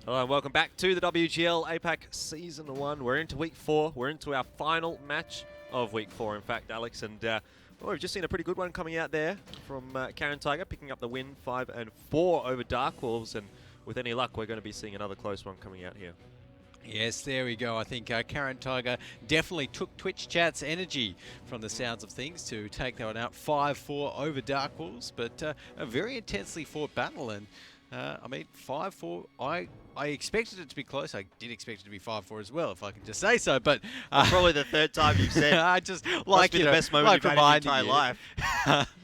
Hello and welcome back to the WGL APAC Season 1. We're into Week 4. We're into our final match of Week 4, in fact, Alex. And well, we've just seen a pretty good one coming out there from Karen Tiger, picking up the win 5-4 over Dark Wolves. And with any luck, we're going to be seeing another close one coming out here. Yes, there we go. I think Karen Tiger definitely took Twitch chat's energy from the sounds of things to take that one out 5-4 over Dark Wolves, but a very intensely fought battle. And I mean, 5-4, I expected it to be close. I did expect it to be 5-4 as well, if I can just say so. But probably the third time you've said. I just like the best moment you've had in your entire life.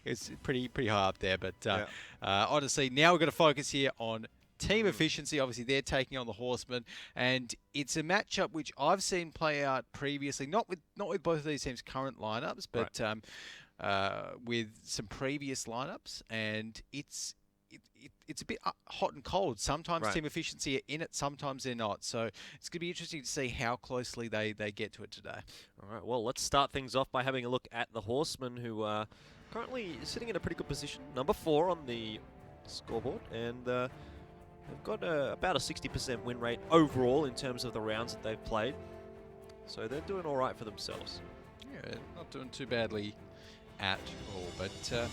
It's pretty high up there. But honestly, now we're going to focus here on team efficiency. Obviously, they're taking on the Horsemen, and it's a matchup which I've seen play out previously, not with both of these teams' current lineups, but with some previous lineups, and it's a bit hot and cold. Sometimes team efficiency are in it, sometimes they're not. So it's going to be interesting to see how closely they get to it today. All right, well, let's start things off by having a look at the Horsemen, who are currently sitting in a pretty good position, number 4 on the scoreboard, and they've got about a 60% win rate overall in terms of the rounds that they've played. So they're doing all right for themselves. Yeah, not doing too badly at all. But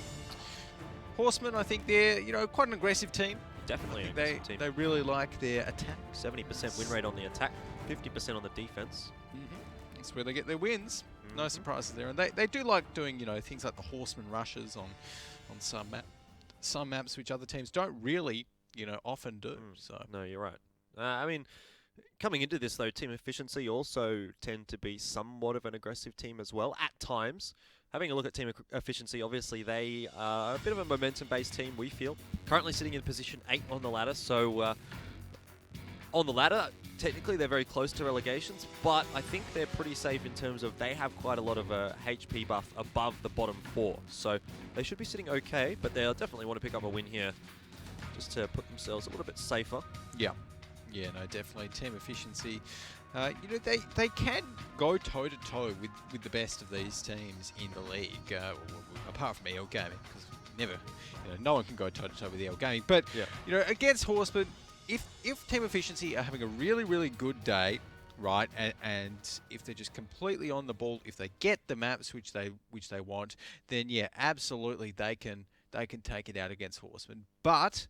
Horsemen, I think they're quite an aggressive team. Definitely an aggressive team. They really like their attack. 70% win rate on the attack, 50% on the defense. That's where they get their wins. No surprises there. And they do like doing things like the Horseman rushes on some maps which other teams don't really often do. So no, you're right. I mean, coming into this though, team efficiency also tend to be somewhat of an aggressive team as well at times. Having a look at team efficiency, obviously they are a bit of a momentum-based team, we feel. Currently sitting in position 8 on the ladder, so on the ladder, technically they're very close to relegations, but I think they're pretty safe in terms of they have quite a lot of HP buff above the bottom 4. So they should be sitting okay, but they'll definitely want to pick up a win here just to put themselves a little bit safer. Yeah, no, definitely. Team efficiency. They can go toe-to-toe with the best of these teams in the league, apart from EL Gaming, because no one can go toe-to-toe with EL Gaming. But, against Horsemen, if team efficiency are having a really, really good day, right, and if they're just completely on the ball, if they get the maps which they want, then, yeah, absolutely they can take it out against Horsemen. But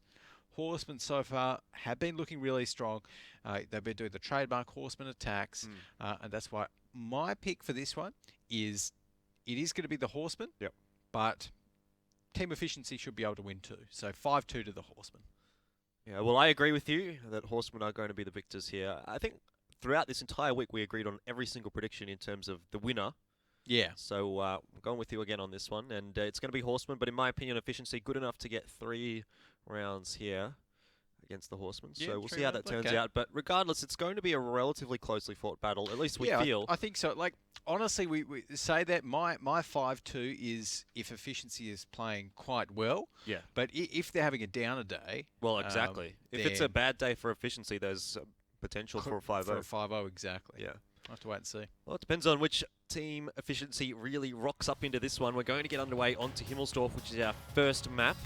Horsemen so far have been looking really strong. They've been doing the trademark Horseman attacks, and that's why my pick for this one is it is going to be the Horsemen, but team efficiency should be able to win too. So 5-2 to the Horsemen. Yeah, well, I agree with you that Horsemen are going to be the victors here. I think throughout this entire week we agreed on every single prediction in terms of the winner. Yeah. So I'm going with you again on this one, and it's going to be Horsemen, but in my opinion, efficiency good enough to get 3 rounds here against the Horsemen. Yeah, so we'll see how that turns out. But regardless, it's going to be a relatively closely fought battle, at least we feel. I think so. Like, honestly, we say that my 5-2 is if efficiency is playing quite well. Yeah. But if they're having a downer day... Well, exactly. If it's a bad day for efficiency, there's potential for a 5-0. For a 5-0, exactly. Yeah. I'll have to wait and see. Well, it depends on which team efficiency really rocks up into this one. We're going to get underway onto Himmelsdorf, which is our first map.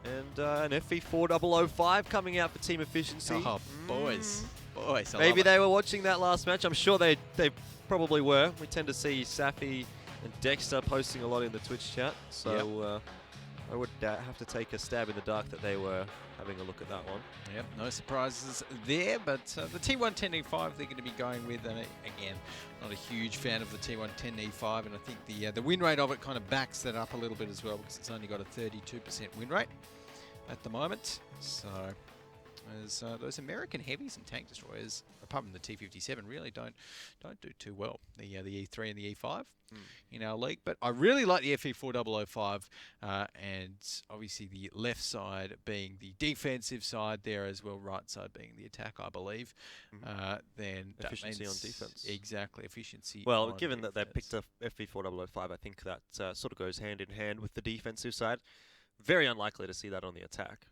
And an FE4005 coming out for team efficiency. Oh, boys. Maybe they were watching that last match. I'm sure they probably were. We tend to see Safi and Dexter posting a lot in the Twitch chat. So I would have to take a stab in the dark that they were having a look at that one. Yep, no surprises there, but the T110E5 they're going to be going with, and again, not a huge fan of the T110E5, and I think the win rate of it kind of backs that up a little bit as well, because it's only got a 32% win rate at the moment. So those American heavies and tank destroyers, apart from the T57, really don't do too well. The E3 and the E5 in our league, but I really like the FE4005, and obviously the left side being the defensive side there as well, right side being the attack, I believe. Then efficiency on defense. Exactly, efficiency. Well, given that they picked a FE4005, I think that sort of goes hand in hand with the defensive side. Very unlikely to see that on the attack.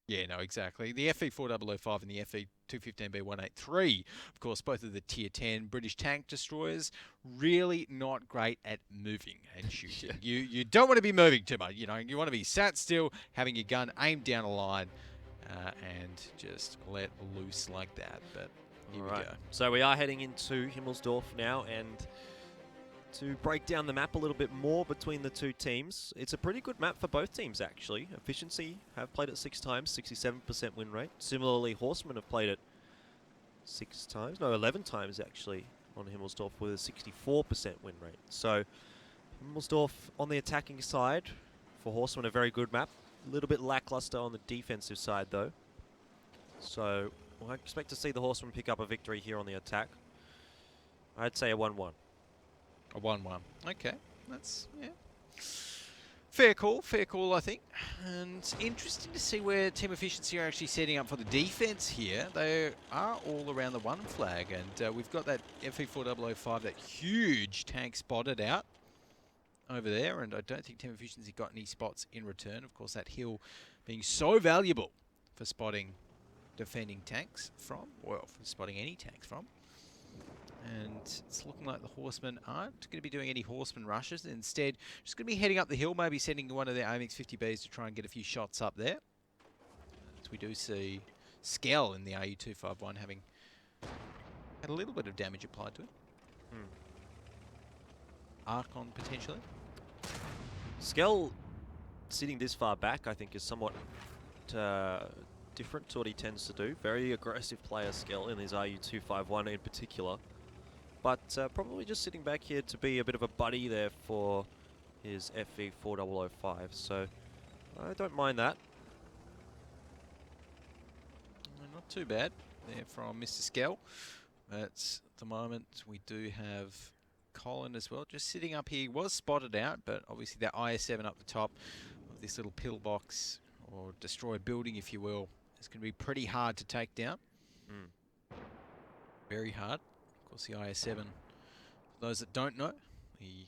Yeah, no, exactly. The FE4005 and the FE215B183, of course, both of the Tier 10 British tank destroyers, really not great at moving and shooting. You don't want to be moving too much. You want to be sat still, having your gun aimed down a line, and just let loose like that. But here we Alright, go. so we are heading into Himmelsdorf now, and to break down the map a little bit more between the two teams, it's a pretty good map for both teams actually. Efficiency have played it 6 times, 67% win rate. Similarly, Horsemen have played it 6 times, no 11 times actually on Himmelsdorf with a 64% win rate. So Himmelsdorf on the attacking side, for Horsemen a very good map. A little bit lackluster on the defensive side though. So I expect to see the Horsemen pick up a victory here on the attack. I'd say a 1-1. A 1-1. Okay, that's, yeah. Fair call, I think. And interesting to see where Team Efficiency are actually setting up for the defense here. They are all around the 1 flag, and we've got that FE4005, that huge tank spotted out over there, and I don't think Team Efficiency got any spots in return. Of course, that hill being so valuable for spotting defending tanks from, well, for spotting any tanks from. And it's looking like the Horsemen aren't going to be doing any Horseman rushes. Instead, just going to be heading up the hill, maybe sending one of their AMX 50Bs to try and get a few shots up there. As we do see Skell in the RU251 having had a little bit of damage applied to it. Archon potentially. Skell sitting this far back, I think, is somewhat different to what he tends to do. Very aggressive player, Skell, in his RU251 in particular. But probably just sitting back here to be a bit of a buddy there for his FE4005. So I don't mind that. Not too bad there from Mr. Skell. But at the moment we do have Colin as well, just sitting up here. Was spotted out, but obviously that IS-7 up the top of this little pillbox, or destroy building if you will, is going to be pretty hard to take down. Very hard. Of course, the IS-7, for those that don't know, the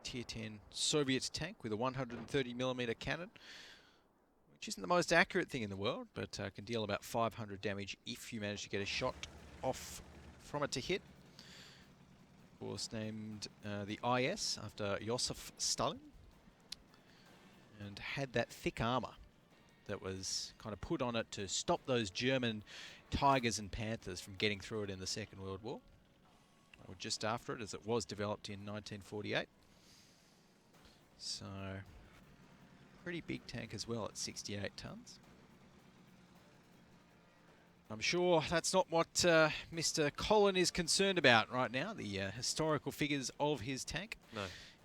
Tier 10 Soviet tank with a 130mm cannon, which isn't the most accurate thing in the world, but can deal about 500 damage if you manage to get a shot off from it to hit. Of course, named the IS after Joseph Stalin, and had that thick armor that was kind of put on it to stop those German Tigers and Panthers from getting through it in the Second World War, or just after it, as it was developed in 1948. So, pretty big tank as well at 68 tons. I'm sure that's not what Mr. Colin is concerned about right now, the historical figures of his tank. No.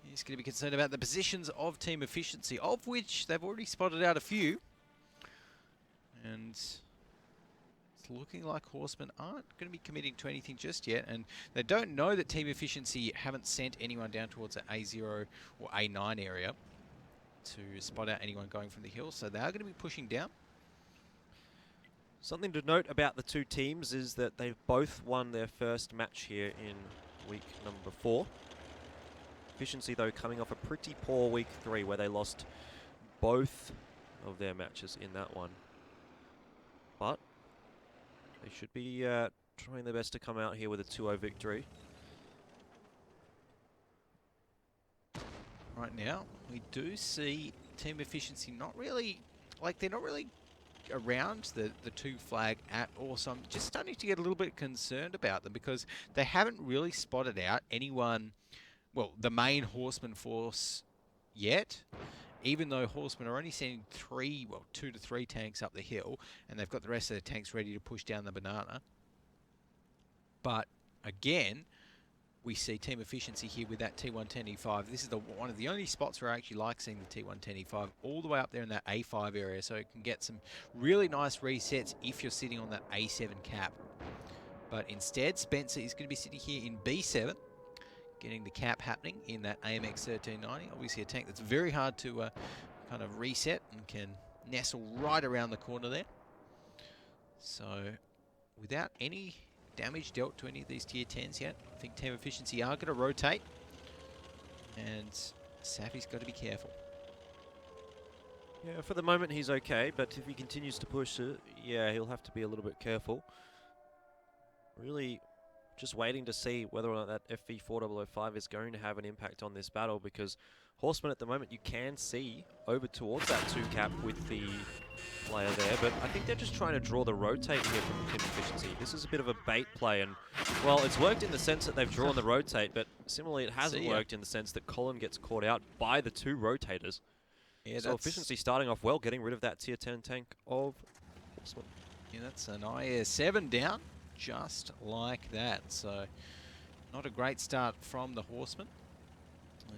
He's going to be concerned about the positions of Team Efficiency, of which they've already spotted out a few. And it's looking like Horsemen aren't going to be committing to anything just yet. And they don't know that Team Efficiency haven't sent anyone down towards the A0 or A9 area to spot out anyone going from the hill. So they are going to be pushing down. Something to note about the two teams is that they've both won their first match here in week number 4. Efficiency, though, coming off a pretty poor week 3 where they lost both of their matches in that one. But they should be trying their best to come out here with a 2-0 victory. Right now, we do see Team Efficiency not really, like, they're not really around the 2 flag at all. So I'm just starting to get a little bit concerned about them, because they haven't really spotted out anyone, well, the main Horseman force yet. Even though Horsemen are only sending 2 to 3 tanks up the hill, and they've got the rest of the tanks ready to push down the banana. But again, we see Team Efficiency here with that T110E5. This is one of the only spots where I actually like seeing the T110E5 all the way up there in that A5 area, so it can get some really nice resets if you're sitting on that A7 cap. But instead, Spencer is going to be sitting here in B7, getting the cap happening in that AMX 1390. Obviously a tank that's very hard to kind of reset and can nestle right around the corner there. So without any damage dealt to any of these tier 10s yet, I think Team Efficiency are going to rotate, and Safi's got to be careful. Yeah, for the moment he's okay, but if he continues to push it, yeah, he'll have to be a little bit careful. Really just waiting to see whether or not that FV4005 is going to have an impact on this battle, because Horsemen at the moment you can see over towards that 2 cap with the player there, but I think they're just trying to draw the rotate here from Team Efficiency. This is a bit of a bait play, and well, it's worked in the sense that they've drawn the rotate, but similarly it hasn't worked in the sense that Colin gets caught out by the 2 rotators. Yeah, so Efficiency starting off well, getting rid of that tier 10 tank of Horsemen. Yeah, that's an IS-7 down, just like that. So not a great start from the Horsemen,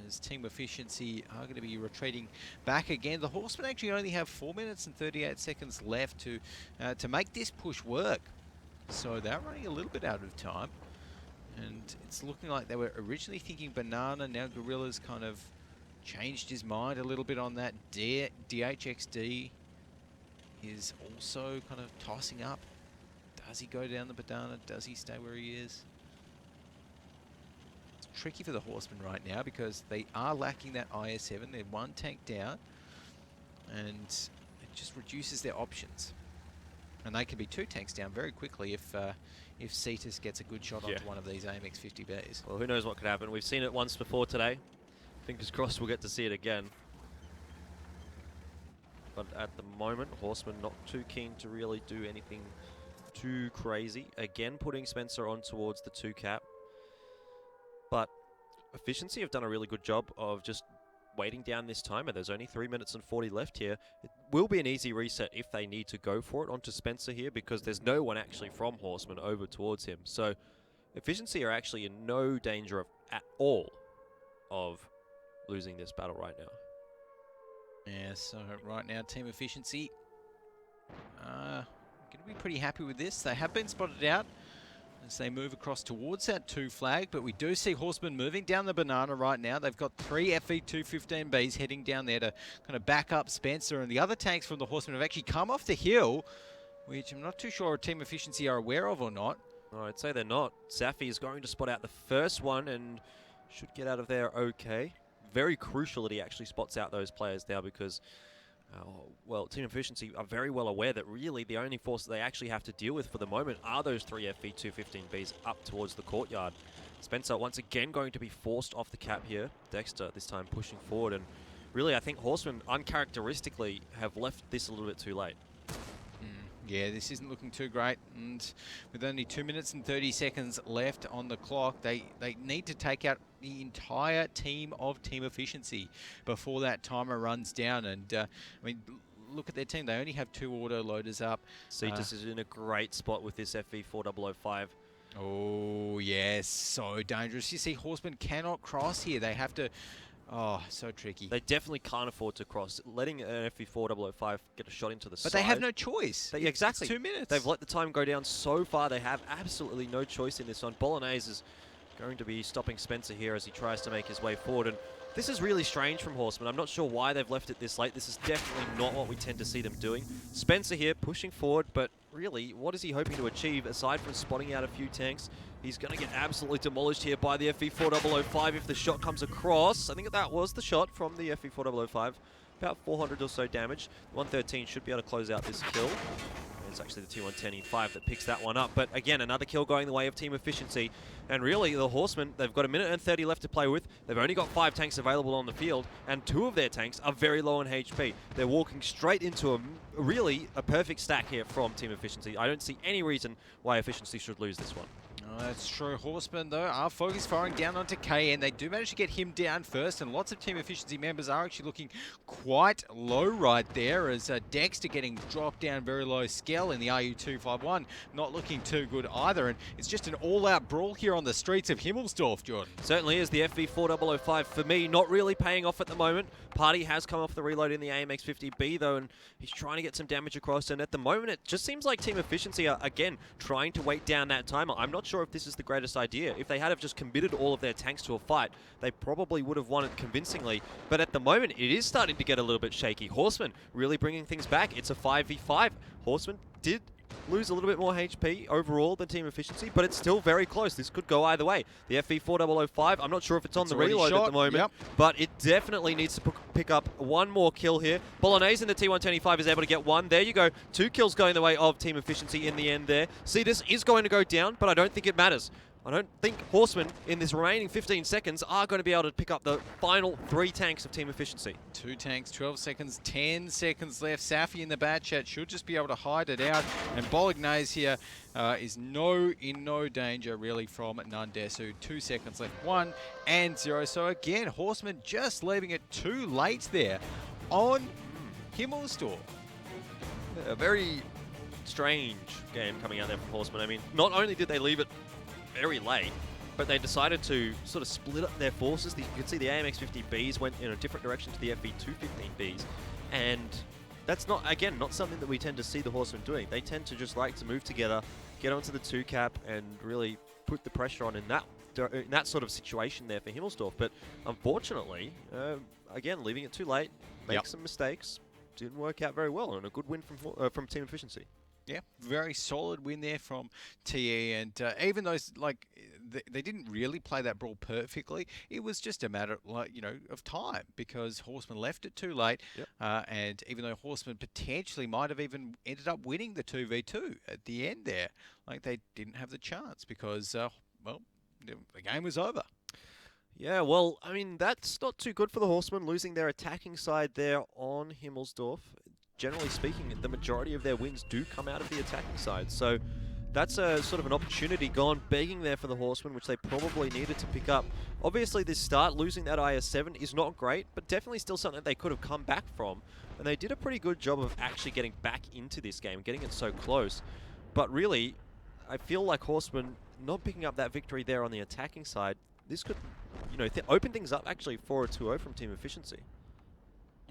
as Team Efficiency are going to be retreating back again. The Horsemen actually only have 4 minutes and 38 seconds left to make this push work. So they're running a little bit out of time. And it's looking like they were originally thinking banana. Now Gorilla's kind of changed his mind a little bit on that. DHXD is also kind of tossing up. Does he go down the banana? Does he stay where he is? Tricky for the Horsemen right now because they are lacking that IS-7. They're 1 tank down, and it just reduces their options. And they can be 2 tanks down very quickly if Cetus gets a good shot onto one of these AMX 50Bs. Well, who knows what could happen. We've seen it once before today. Fingers crossed we'll get to see it again. But at the moment, Horsemen not too keen to really do anything too crazy. Again, putting Spencer on towards the 2 cap. But Efficiency have done a really good job of just waiting down this timer. There's only 3 minutes and 40 left here. It will be an easy reset if they need to go for it onto Spencer here, because there's no one actually from Horsemen over towards him. So Efficiency are actually in no danger at all of losing this battle right now. Yeah, so right now Team Efficiency going to be pretty happy with this. They have been spotted out as they move across towards that 2 flag, but we do see Horsemen moving down the banana right now. They've got 3 FV215Bs heading down there to kind of back up Spencer, and the other tanks from the Horsemen have actually come off the hill, which I'm not too sure Team Efficiency are aware of or not. Oh, I'd say they're not. Safi is going to spot out the first one and should get out of there okay. Very crucial that he actually spots out those players now, because well, Team Efficiency are very well aware that really the only force that they actually have to deal with for the moment are those 3 FV215Bs up towards the courtyard. Spencer once again going to be forced off the cap here. Dexter this time pushing forward, and really I think Horsemen uncharacteristically have left this a little bit too late. Yeah, this isn't looking too great, and with only 2 minutes and 30 seconds left on the clock, they need to take out the entire team of Team Efficiency before that timer runs down. And I mean, look at their team. They only have 2 auto loaders up. Cetus is in a great spot with this FV4005. Oh, yes, so dangerous. You see, Horsemen cannot cross here. They have to... Oh, so tricky. They definitely can't afford to cross. Letting an FV4005 get a shot into the side. But they have no choice. Exactly. It's 2 minutes. They've let the time go down so far. They have absolutely no choice in this one. Bolognese is going to be stopping Spencer here as he tries to make his way forward. And this is really strange from Horsemen. I'm not sure why they've left it this late. This is definitely not what we tend to see them doing. Spencer here pushing forward, but really, what is he hoping to achieve aside from spotting out a few tanks? He's going to get absolutely demolished here by the FV4005 if the shot comes across. I think that was the shot from the FV4005. About 400 or so damage. 113 should be able to close out this kill. It's actually the T110E5 that picks that one up. But again, another kill going the way of Team Efficiency. And really, the Horsemen, they've got 1 minute and 30 left to play with. They've only got 5 tanks available on the field, and 2 of their tanks are very low on HP. They're walking straight into really a perfect stack here from Team Efficiency. I don't see any reason why Efficiency should lose this one. Oh, that's true. Horsemen, though, are focus firing down onto KN. They do manage to get him down first, and lots of Team Efficiency members are actually looking quite low right there, as Dexter getting dropped down very low. Skell in the RU251 not looking too good either, and it's just an all-out brawl here on the streets of Himmelsdorf, Jordan. Certainly is. The FV4005, for me, not really paying off at the moment. Party has come off the reload in the AMX 50B, though, and he's trying to get some damage across, and at the moment, it just seems like Team Efficiency are, again, trying to wait down that timer. I'm not sure if this is the greatest idea. If they had have just committed all of their tanks to a fight, they probably would have won it convincingly. But at the moment, it is starting to get a little bit shaky. Horsemen really bringing things back. It's a 5v5. Horsemen did lose a little bit more HP overall than Team Efficiency, but it's still very close. This could go either way. The FV4005, I'm not sure if it's on the reload at the moment, but it definitely needs to pick up one more kill here. Bolognese in the T110E5 is able to get one. There you go. 2 kills going the way of Team Efficiency in the end there. Cetus is going to go down, but I don't think it matters. I don't think Horsemen, in this remaining 15 seconds, are going to be able to pick up the final 3 tanks of team efficiency. 2 tanks, 12 seconds, 10 seconds left. Safi in the bad chat should just be able to hide it out. And Bolognese here is in no danger really from Nandesu. 2 seconds left, 1 and 0. So again, Horsemen just leaving it too late there on Himmelsdorf. A very strange game coming out there from Horsemen. I mean, not only did they leave it very late, but they decided to sort of split up their forces. You can see the AMX-50Bs went in a different direction to the FV-215Bs, and that's not something that we tend to see the Horsemen doing. They tend to just like to move together, get onto the 2-cap, and really put the pressure on in that sort of situation there for Himmelsdorf. But unfortunately, again, leaving it too late, make some mistakes, didn't work out very well, and a good win from team efficiency. Yeah, very solid win there from TE, and even though they didn't really play that brawl perfectly, it was just a matter of time, because Horsemen left it too late, and even though Horsemen potentially might have even ended up winning the 2v2 at the end there, they didn't have the chance because the game was over. Yeah, well, I mean, that's not too good for the Horsemen, losing their attacking side there on Himmelsdorf. Generally speaking, the majority of their wins do come out of the attacking side. So that's a sort of an opportunity gone begging there for the Horsemen, which they probably needed to pick up. Obviously, this start, losing that IS-7 is not great, but definitely still something they could have come back from. And they did a pretty good job of actually getting back into this game, getting it so close. But really, I feel like Horsemen not picking up that victory there on the attacking side, this could, open things up actually for a 2-0 from team efficiency.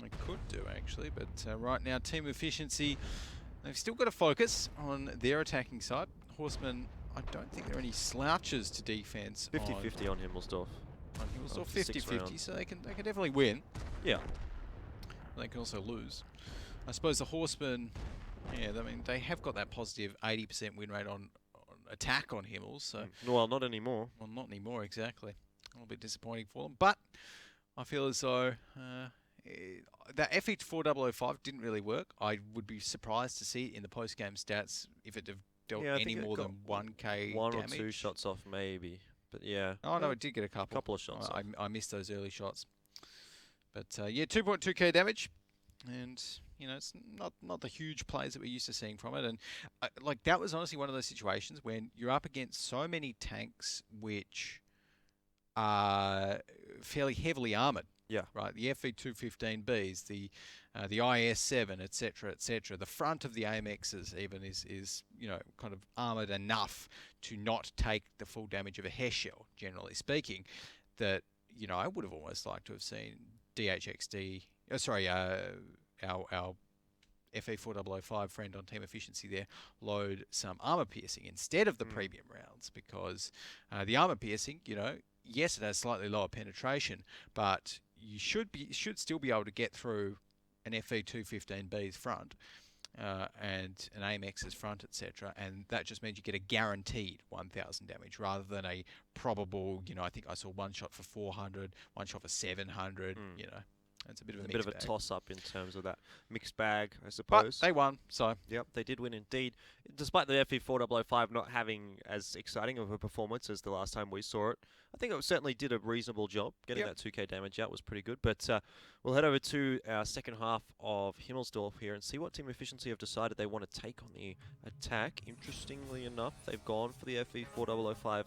It could do, actually, but right now, team efficiency, they've still got to focus on their attacking side. Horsemen, I don't think there are any slouches to defense. 50-50 on Himmelsdorf. On Himmelsdorf, 50-50, so they can definitely win. Yeah. They can also lose. I suppose the Horsemen, I mean, they have got that positive 80% win rate on attack on Himmels, so... Well, not anymore. Well, not anymore, exactly. A little bit disappointing for them, but I feel as though... that FE4005 didn't really work. I would be surprised to see it in the post-game stats if it dealt any more than 1k one damage. Or 2 shots off, maybe. But yeah. Oh, no, it did get a couple. Couple of shots off. I missed those early shots. But yeah, 2.2k damage. And, it's not the huge plays that we're used to seeing from it. And, that was honestly one of those situations when you're up against so many tanks which are fairly heavily armoured. Yeah. Right. The FV-215Bs, the IS-7, etc., etc. The front of the AMXs even is kind of armoured enough to not take the full damage of a hair shell, generally speaking. That I would have almost liked to have seen DHXD. Our FE4005 friend on team efficiency there load some armor piercing instead of the premium rounds, because the armor piercing, yes, it has slightly lower penetration, but you should still be able to get through an FE215B's front and an AMX's front, etc. And that just means you get a guaranteed 1,000 damage rather than a probable, I think I saw one shot for 400, one shot for 700, It's a bit of a mixed bag. toss-up in terms of that mixed bag, I suppose. But they won, so... Yep, they did win indeed. Despite the FE4005 not having as exciting of a performance as the last time we saw it, I think it certainly did a reasonable job. Getting that 2k damage out was pretty good. But we'll head over to our second half of Himmelsdorf here and see what team efficiency have decided they want to take on the attack. Interestingly enough, they've gone for the FE4005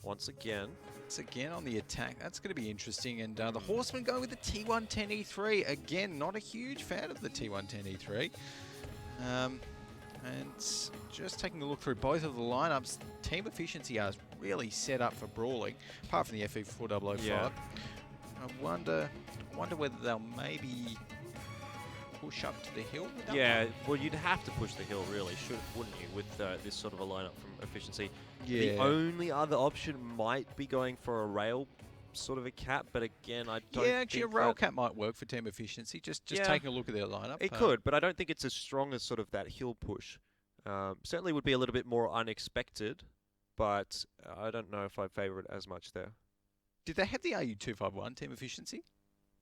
once again. Once again on the attack. That's going to be interesting. And the Horsemen go with the T110E3. Again, not a huge fan of the T110E3. And just taking a look through both of the lineups, team efficiency is really set up for brawling, apart from the FE4005. Yeah. I wonder whether they'll maybe push up to the hill. Yeah, well, you'd have to push the hill, really, wouldn't you, with this sort of a lineup from efficiency. Yeah. The only other option might be going for a rail sort of a cap, but again, I don't. Yeah, actually, a rail cap might work for team efficiency. Just taking a look at their lineup. It could, but I don't think it's as strong as sort of that hill push. Certainly would be a little bit more unexpected, but I don't know if I favour it as much there. Did they have the RU251 team efficiency?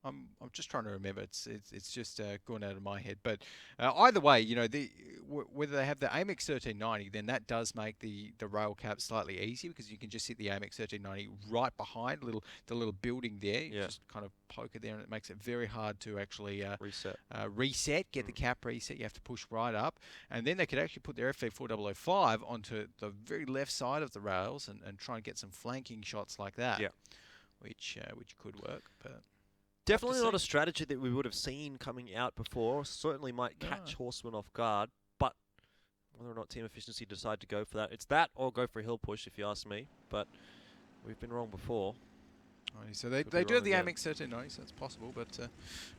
I'm just trying to remember. It's just gone out of my head. But either way, you know, whether they have the AMX 1390, then that does make the rail cap slightly easier because you can just hit the AMX 1390 right behind the little building there. You Yeah. just kind of poke it there, and it makes it very hard to actually Reset. get the cap reset. You have to push right up, and then they could actually put their FV4005 onto the very left side of the rails and try and get some flanking shots like that. Yeah. Which could work, but. Definitely not see. a strategy that we would have seen coming out before. Certainly might catch No. Horsemen off guard, but whether or not Team Efficiency decide to go for that, it's that or go for a hill push, if you ask me. But we've been wrong before. Right, so they Could be do have wrong the again. AMX 1390, so it's possible, but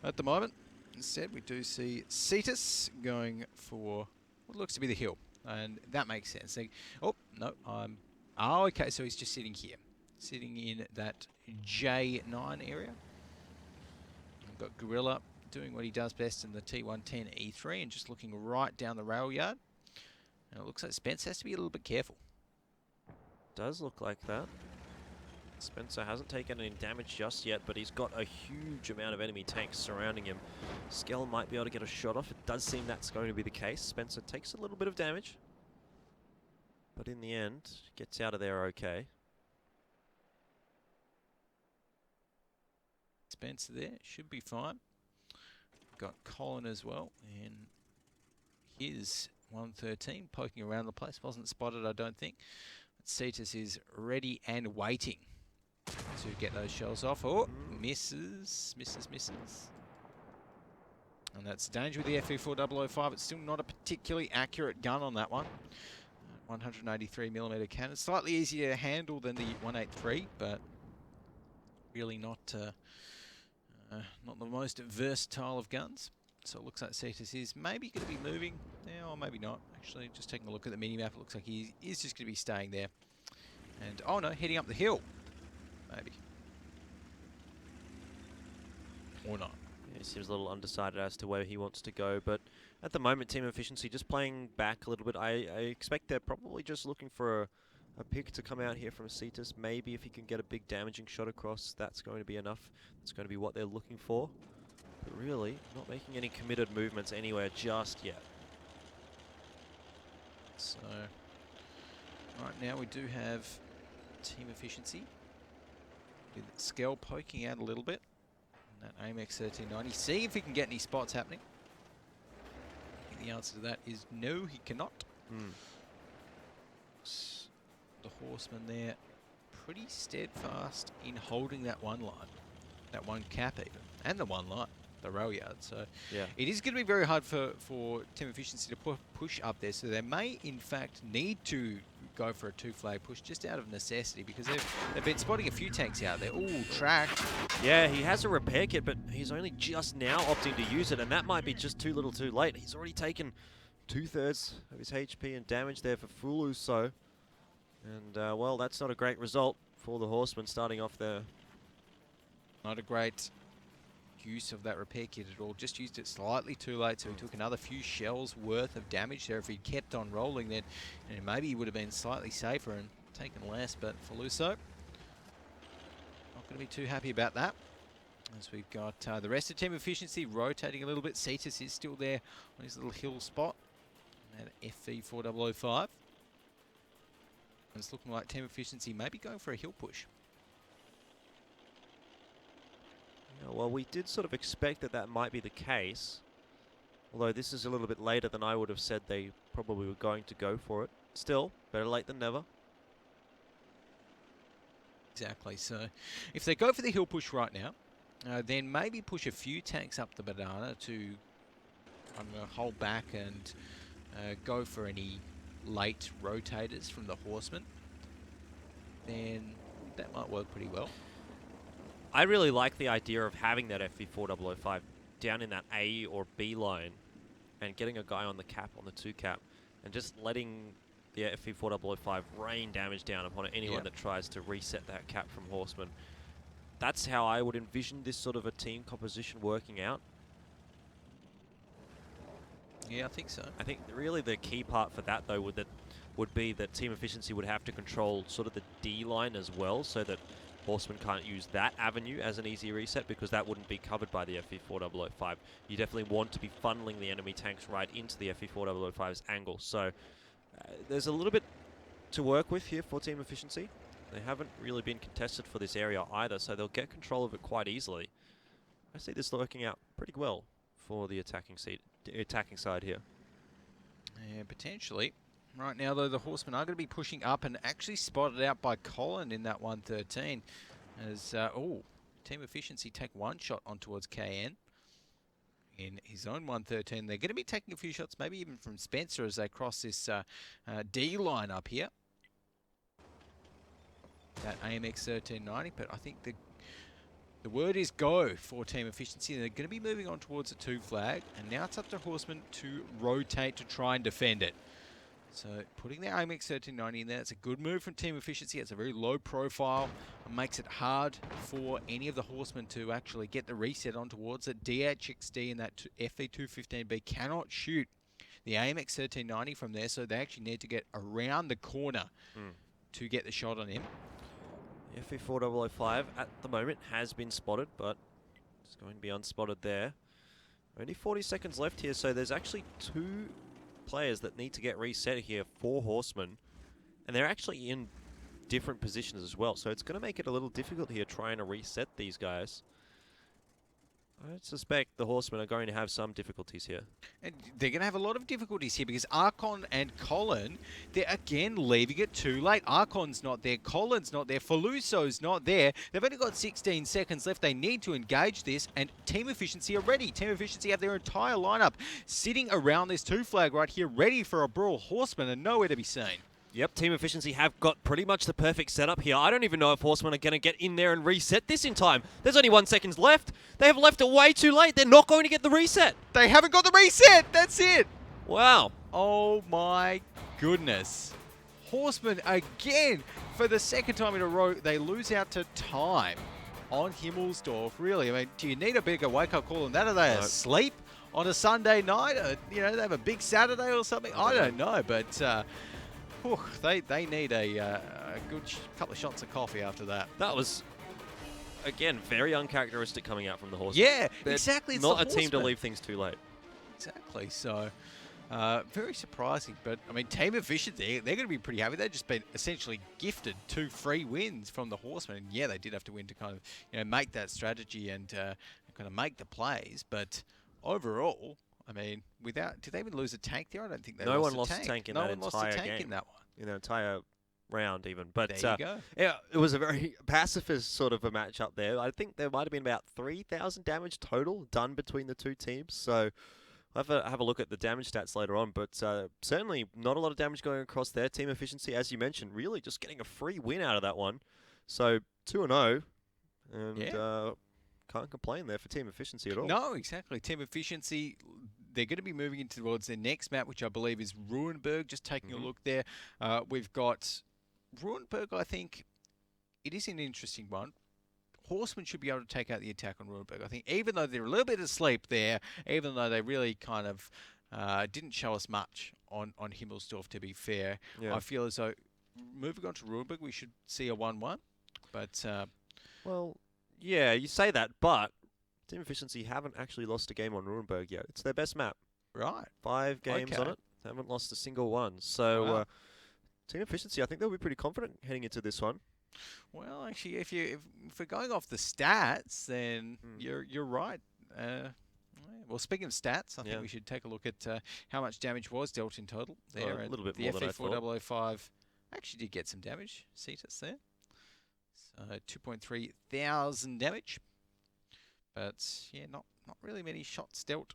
at the moment, instead, we do see Cetus going for what looks to be the hill, and that makes sense. Oh, no, oh, okay, so he's just sitting here, sitting in that J9 area. We've got Gorilla doing what he does best in the T110 E3 and just looking right down the rail yard. And it looks like Spence has to be a little bit careful. Does look like that. Spencer hasn't taken any damage just yet, but he's got a huge amount of enemy tanks surrounding him. Skell might be able to get a shot off. It does seem that's going to be the case. Spencer takes a little bit of damage, but in the end, gets out of there okay. Spencer there, should be fine. Got Colin as well, and his 113 poking around the place. Wasn't spotted, I don't think. But Cetus is ready and waiting to get those shells off. Oh, misses. And that's danger with the FE4005. It's still not a particularly accurate gun on that one. 183mm cannon. Slightly easier to handle than the 183, but really not the most versatile of guns. So it looks like Cetus is maybe going to be moving now, or maybe not. Actually, just taking a look at the mini-map, it looks like he is just going to be staying there. And, oh no, heading up the hill. Maybe. Or not. Yeah, he seems a little undecided as to where he wants to go, but at the moment, Team Efficiency just playing back a little bit. I expect they're probably just looking for a pick to come out here from Cetus. Maybe if he can get a big damaging shot across, that's going to be enough. That's going to be what they're looking for. But really, not making any committed movements anywhere just yet. So, right now we do have Team Efficiency with Skell poking out a little bit. And that AMX 1390. See if he can get any spots happening. I think the answer to that is no, he cannot. The Horsemen there pretty steadfast in holding that one line. That one cap even. And the one line. The rail yard. So Yeah. it is going to be very hard for Team Efficiency to push up there. So they may in fact need to go for a two-flag push just out of necessity because they've been spotting a few tanks out there. Ooh, tracked. Yeah, he has a repair kit, but he's only just now opting to use it, and that might be just too little too late. He's already taken 2/3 of his HP and damage there for Fulu, so. And, well, that's not a great result for the Horsemen starting off there. Not a great use of that repair kit at all. Just used it slightly too late, so he took another few shells worth of damage there. If he'd kept on rolling, then maybe he would have been slightly safer and taken less. But Faluso, not going to be too happy about that. As we've got the rest of Team Efficiency rotating a little bit. Cetus is still there on his little hill spot. And FV4005. And it's looking like Team Efficiency may be going for a hill push. Yeah, well, we did sort of expect that that might be the case. Although this is a little bit later than I would have said they probably were going to go for it. Still, better late than never. Exactly. So if they go for the hill push right now, then maybe push a few tanks up the banana to hold back and go for any late rotators from the Horsemen. Then that might work pretty well. I really like the idea of having that FV4005 down in that A or B line and getting a guy on the cap, on the 2 cap, and just letting the FV4005 rain damage down upon anyone that tries to reset that cap from Horsemen. That's how I would envision this sort of a team composition working out. Yeah, I think so. I think really the key part for that, though, would be that Team Efficiency would have to control sort of the D line as well, so that Horsemen can't use that avenue as an easy reset because that wouldn't be covered by the FE4005. You definitely want to be funneling the enemy tanks right into the FE4005's angle. So there's a little bit to work with here for team efficiency. They haven't really been contested for this area either, so they'll get control of it quite easily. I see this working out pretty well for the attacking side here. Yeah, potentially. Right now, though, the Horsemen are going to be pushing up and actually spotted out by Colin in that 113. As, team efficiency take one shot on towards KN in his own 113. They're going to be taking a few shots, maybe even from Spencer as they cross this D line up here. That AMX 1390, but I think the word is go for team efficiency. They're going to be moving on towards the 2 flag, and now it's up to Horsemen to rotate to try and defend it. So putting their AMX 1390 in there, it's a good move from team efficiency. It's a very low profile. It makes it hard for any of the Horsemen to actually get the reset on towards it. DHXD and that FE215B cannot shoot the AMX 1390 from there, so they actually need to get around the corner to get the shot on him. The FE4005 at the moment has been spotted, but it's going to be unspotted there. Only 40 seconds left here, so there's actually 2 players that need to get reset here for Horsemen, and they're actually in different positions as well, so it's going to make it a little difficult here trying to reset these guys. I suspect the Horsemen are going to have some difficulties here. And they're going to have a lot of difficulties here because Archon and Colin, they're again leaving it too late. Archon's not there, Colin's not there, Faluso's not there. They've only got 16 seconds left. They need to engage this, and Team Efficiency are ready. Team Efficiency have their entire lineup sitting around this 2 flag right here, ready for a brawl. Horsemen are nowhere to be seen. Yep, Team Efficiency have got pretty much the perfect setup here. I don't even know if Horsemen are going to get in there and reset this in time. There's only 1 second left. They have left it way too late. They're not going to get the reset. They haven't got the reset. That's it. Wow. Oh my goodness. Horsemen again, for the second time in a row, they lose out to time on Himmelsdorf. Really, I mean, do you need a bigger wake-up call than that? Are they asleep on a Sunday night? You know, they have a big Saturday or something? I don't know, but... they need a good couple of shots of coffee after that. That was, again, very uncharacteristic coming out from the Horsemen. Yeah, exactly. It's not a team to leave things too late. Exactly. So, very surprising. But, I mean, Team Efficiency, they're going to be pretty happy. They've just been essentially gifted 2 free wins from the Horsemen. And, yeah, they did have to win to kind of, make that strategy and kind of make the plays. But overall... I mean, did they even lose a tank there? I don't think they no lost one lost a tank in that entire game. In that one. In the entire round, even. But there you go. Yeah, it was a very pacifist sort of a match up there. I think there might have been about 3,000 damage total done between the 2 teams. So I'll have a look at the damage stats later on. But certainly not a lot of damage going across their Team Efficiency, as you mentioned. Really just getting a free win out of that one. So 2-0. And can't complain there for Team Efficiency at all. No, exactly. Team Efficiency, they're going to be moving into towards their next map, which I believe is Ruinberg. Just taking a look there. We've got Ruinberg, I think. It is an interesting one. Horsemen should be able to take out the attack on Ruinberg. I think even though they're a little bit asleep there, even though they really kind of didn't show us much on Himmelsdorf, to be fair, I feel as though moving on to Ruinberg, we should see a 1-1. But... well... yeah, you say that, but Team Efficiency haven't actually lost a game on Ruinberg yet. It's their best map. Right. 5 games on it. They haven't lost a single one. So Team Efficiency, I think they'll be pretty confident heading into this one. Well, actually, if we're going off the stats, then you're right. Well, speaking of stats, I think we should take a look at how much damage was dealt in total there. A little bit the more than I thought. The FE4005 actually did get some damage. Cetus there. 2.3 thousand damage, but yeah, not really many shots dealt,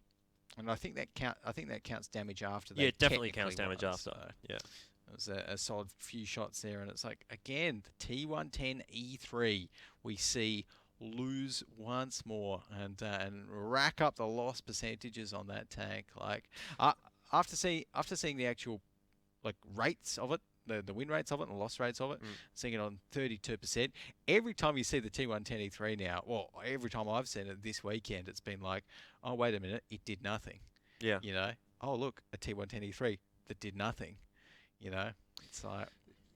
and I think that counts damage after that. Yeah, it definitely counts damage after. So yeah, it was a solid few shots there, and it's like again the T110E3 we see lose once more and rack up the loss percentages on that tank. Like after seeing the actual rates of it. The win rates of it and the loss rates of it, seeing it on 32%. Every time you see the T110E3 now, well, every time I've seen it this weekend, it's been like, oh, wait a minute, it did nothing. Yeah. You know, oh, look, a T110E3 that did nothing. You know, it's like...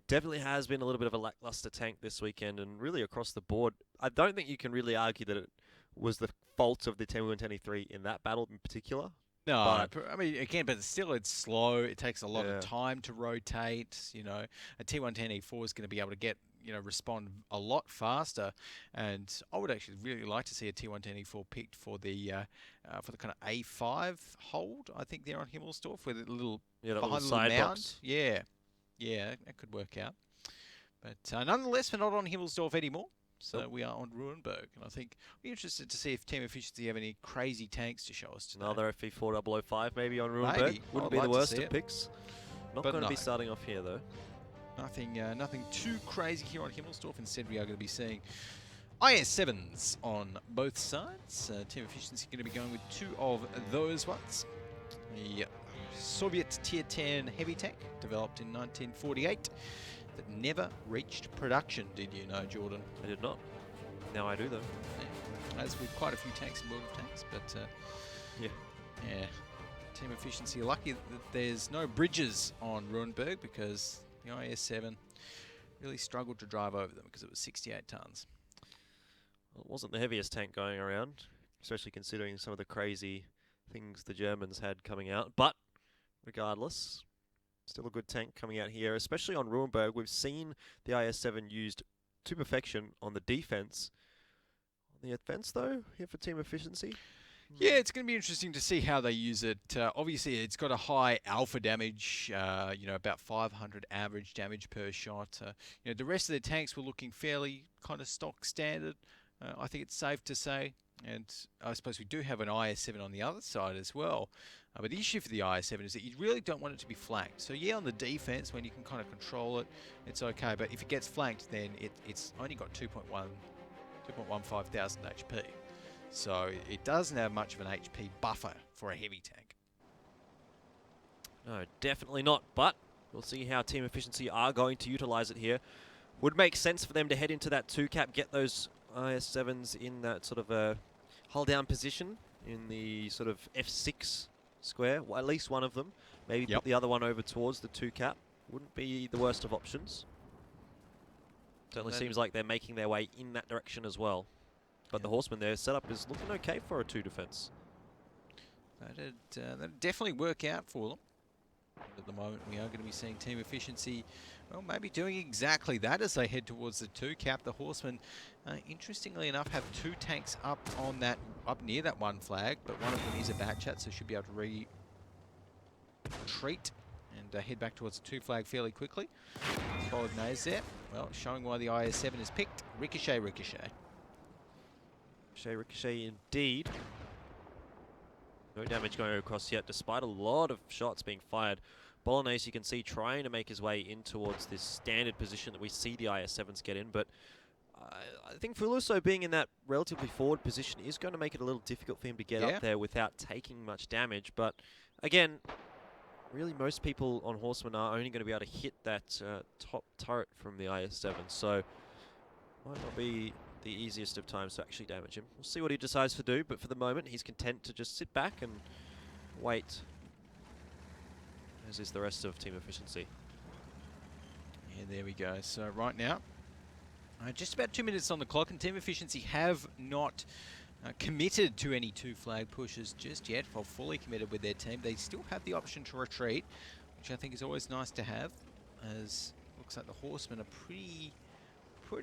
Definitely has been a little bit of a lackluster tank this weekend, and really across the board. I don't think you can really argue that it was the fault of the T123 in that battle in particular. No, But I mean, again, but still, it's slow. It takes a lot yeah, of time to rotate. You know, a T110E4 is going to be able to get, respond a lot faster. And I would actually really like to see a T110E4 picked for the kind of A5 hold. I think there on Himmelsdorf with a little yeah, that behind little a little side mound. box. Yeah, yeah, that could work out. But nonetheless, we're not on Himmelsdorf anymore. So we are on Ruinberg, and I think we're interested to see if Team Efficiency have any crazy tanks to show us today. Another FE4005 maybe on Ruinberg. Maybe. Wouldn't I'd be the like to worst see of it. picks. Not But going to be no. starting off here though. Nothing too crazy here on Himmelsdorf. Instead, we are going to be seeing IS-7s on both sides. Team Efficiency going to be going with two of those ones. The Soviet Tier 10 heavy tank, developed in 1948, that never reached production. Did you know, Jordan? I did not. Now I do though. Yeah. As with quite a few tanks in World of Tanks, but Yeah. yeah. Team Efficiency are lucky that there's no bridges on Ruinberg, because the IS-7 really struggled to drive over them because it was 68 tons. Well, it wasn't the heaviest tank going around, especially considering some of the crazy things the Germans had coming out. But regardless, still a good tank coming out here, especially on Ruinberg. We've seen the IS-7 used to perfection on the defense. On the offense, though, here for Team Efficiency. Yeah, it's going to be interesting to see how they use it. Obviously, it's got a high alpha damage, about 500 average damage per shot. The rest of the tanks were looking fairly kind of stock standard, I think it's safe to say. And I suppose we do have an IS-7 on the other side as well. But the issue for the IS-7 is that you really don't want it to be flanked. So yeah, on the defense, when you can kind of control it, it's okay. But if it gets flanked, then it's only got 2.15 thousand HP. So it doesn't have much of an HP buffer for a heavy tank. No, definitely not. But we'll see how Team Efficiency are going to utilize it here. Would make sense for them to head into that 2-cap, get those IS-7s in that sort of a hull-down position in the sort of F6 square. Well, at least one of them. Maybe put the other one over towards the 2-cap. Wouldn't be the worst of options. Certainly seems like they're making their way in that direction as well. But the Horsemen, their setup is looking okay for a 2 defense. That'd definitely work out for them. At the moment, we are going to be seeing Team Efficiency, well, maybe doing exactly that as they head towards the 2-cap. The Horsemen, interestingly enough, have 2 tanks up near that 1 flag, but one of them is a Batchat, so should be able to retreat and head back towards the 2 flag fairly quickly. Bolognese there, well, showing why the IS-7 is picked. Ricochet. Ricochet indeed. No damage going across yet, despite a lot of shots being fired. Bolognese, you can see, trying to make his way in towards this standard position that we see the IS-7s get in, but I think Fuluso being in that relatively forward position is going to make it a little difficult for him to get up there without taking much damage. But again, really most people on Horsemen are only going to be able to hit that top turret from the IS-7, so might not be the easiest of times to actually damage him. We'll see what he decides to do, but for the moment he's content to just sit back and wait, as is the rest of Team Efficiency. Yeah, there we go. So right now, just about 2 minutes on the clock, and Team Efficiency have not committed to any 2 flag pushes just yet. While fully committed with their team, they still have the option to retreat, which I think is always nice to have, as looks like the Horsemen are pretty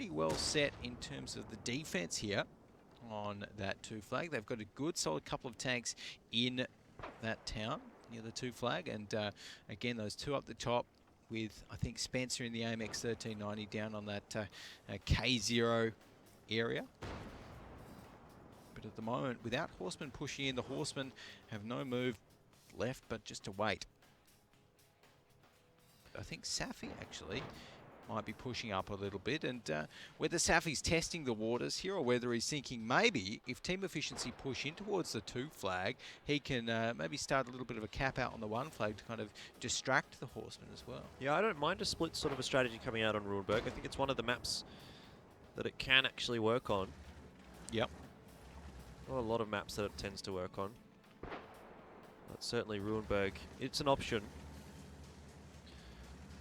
well set in terms of the defense here on that 2 flag. They've got a good solid couple of tanks in that town near the 2 flag, and again, those 2 up the top with, I think, Spencer in the AMX 1390 down on that K0 area. But at the moment, without Horsemen pushing in, the Horsemen have no move left but just to wait. I think Safi actually might be pushing up a little bit, and whether Safi's testing the waters here or whether he's thinking maybe if Team Efficiency push in towards the 2 flag, he can maybe start a little bit of a cap out on the 1 flag to kind of distract the Horsemen as well. Yeah, I don't mind a split sort of a strategy coming out on Ruinberg. I think it's one of the maps that it can actually work on. Yep. Not a lot of maps that it tends to work on, but certainly Ruinberg, it's an option.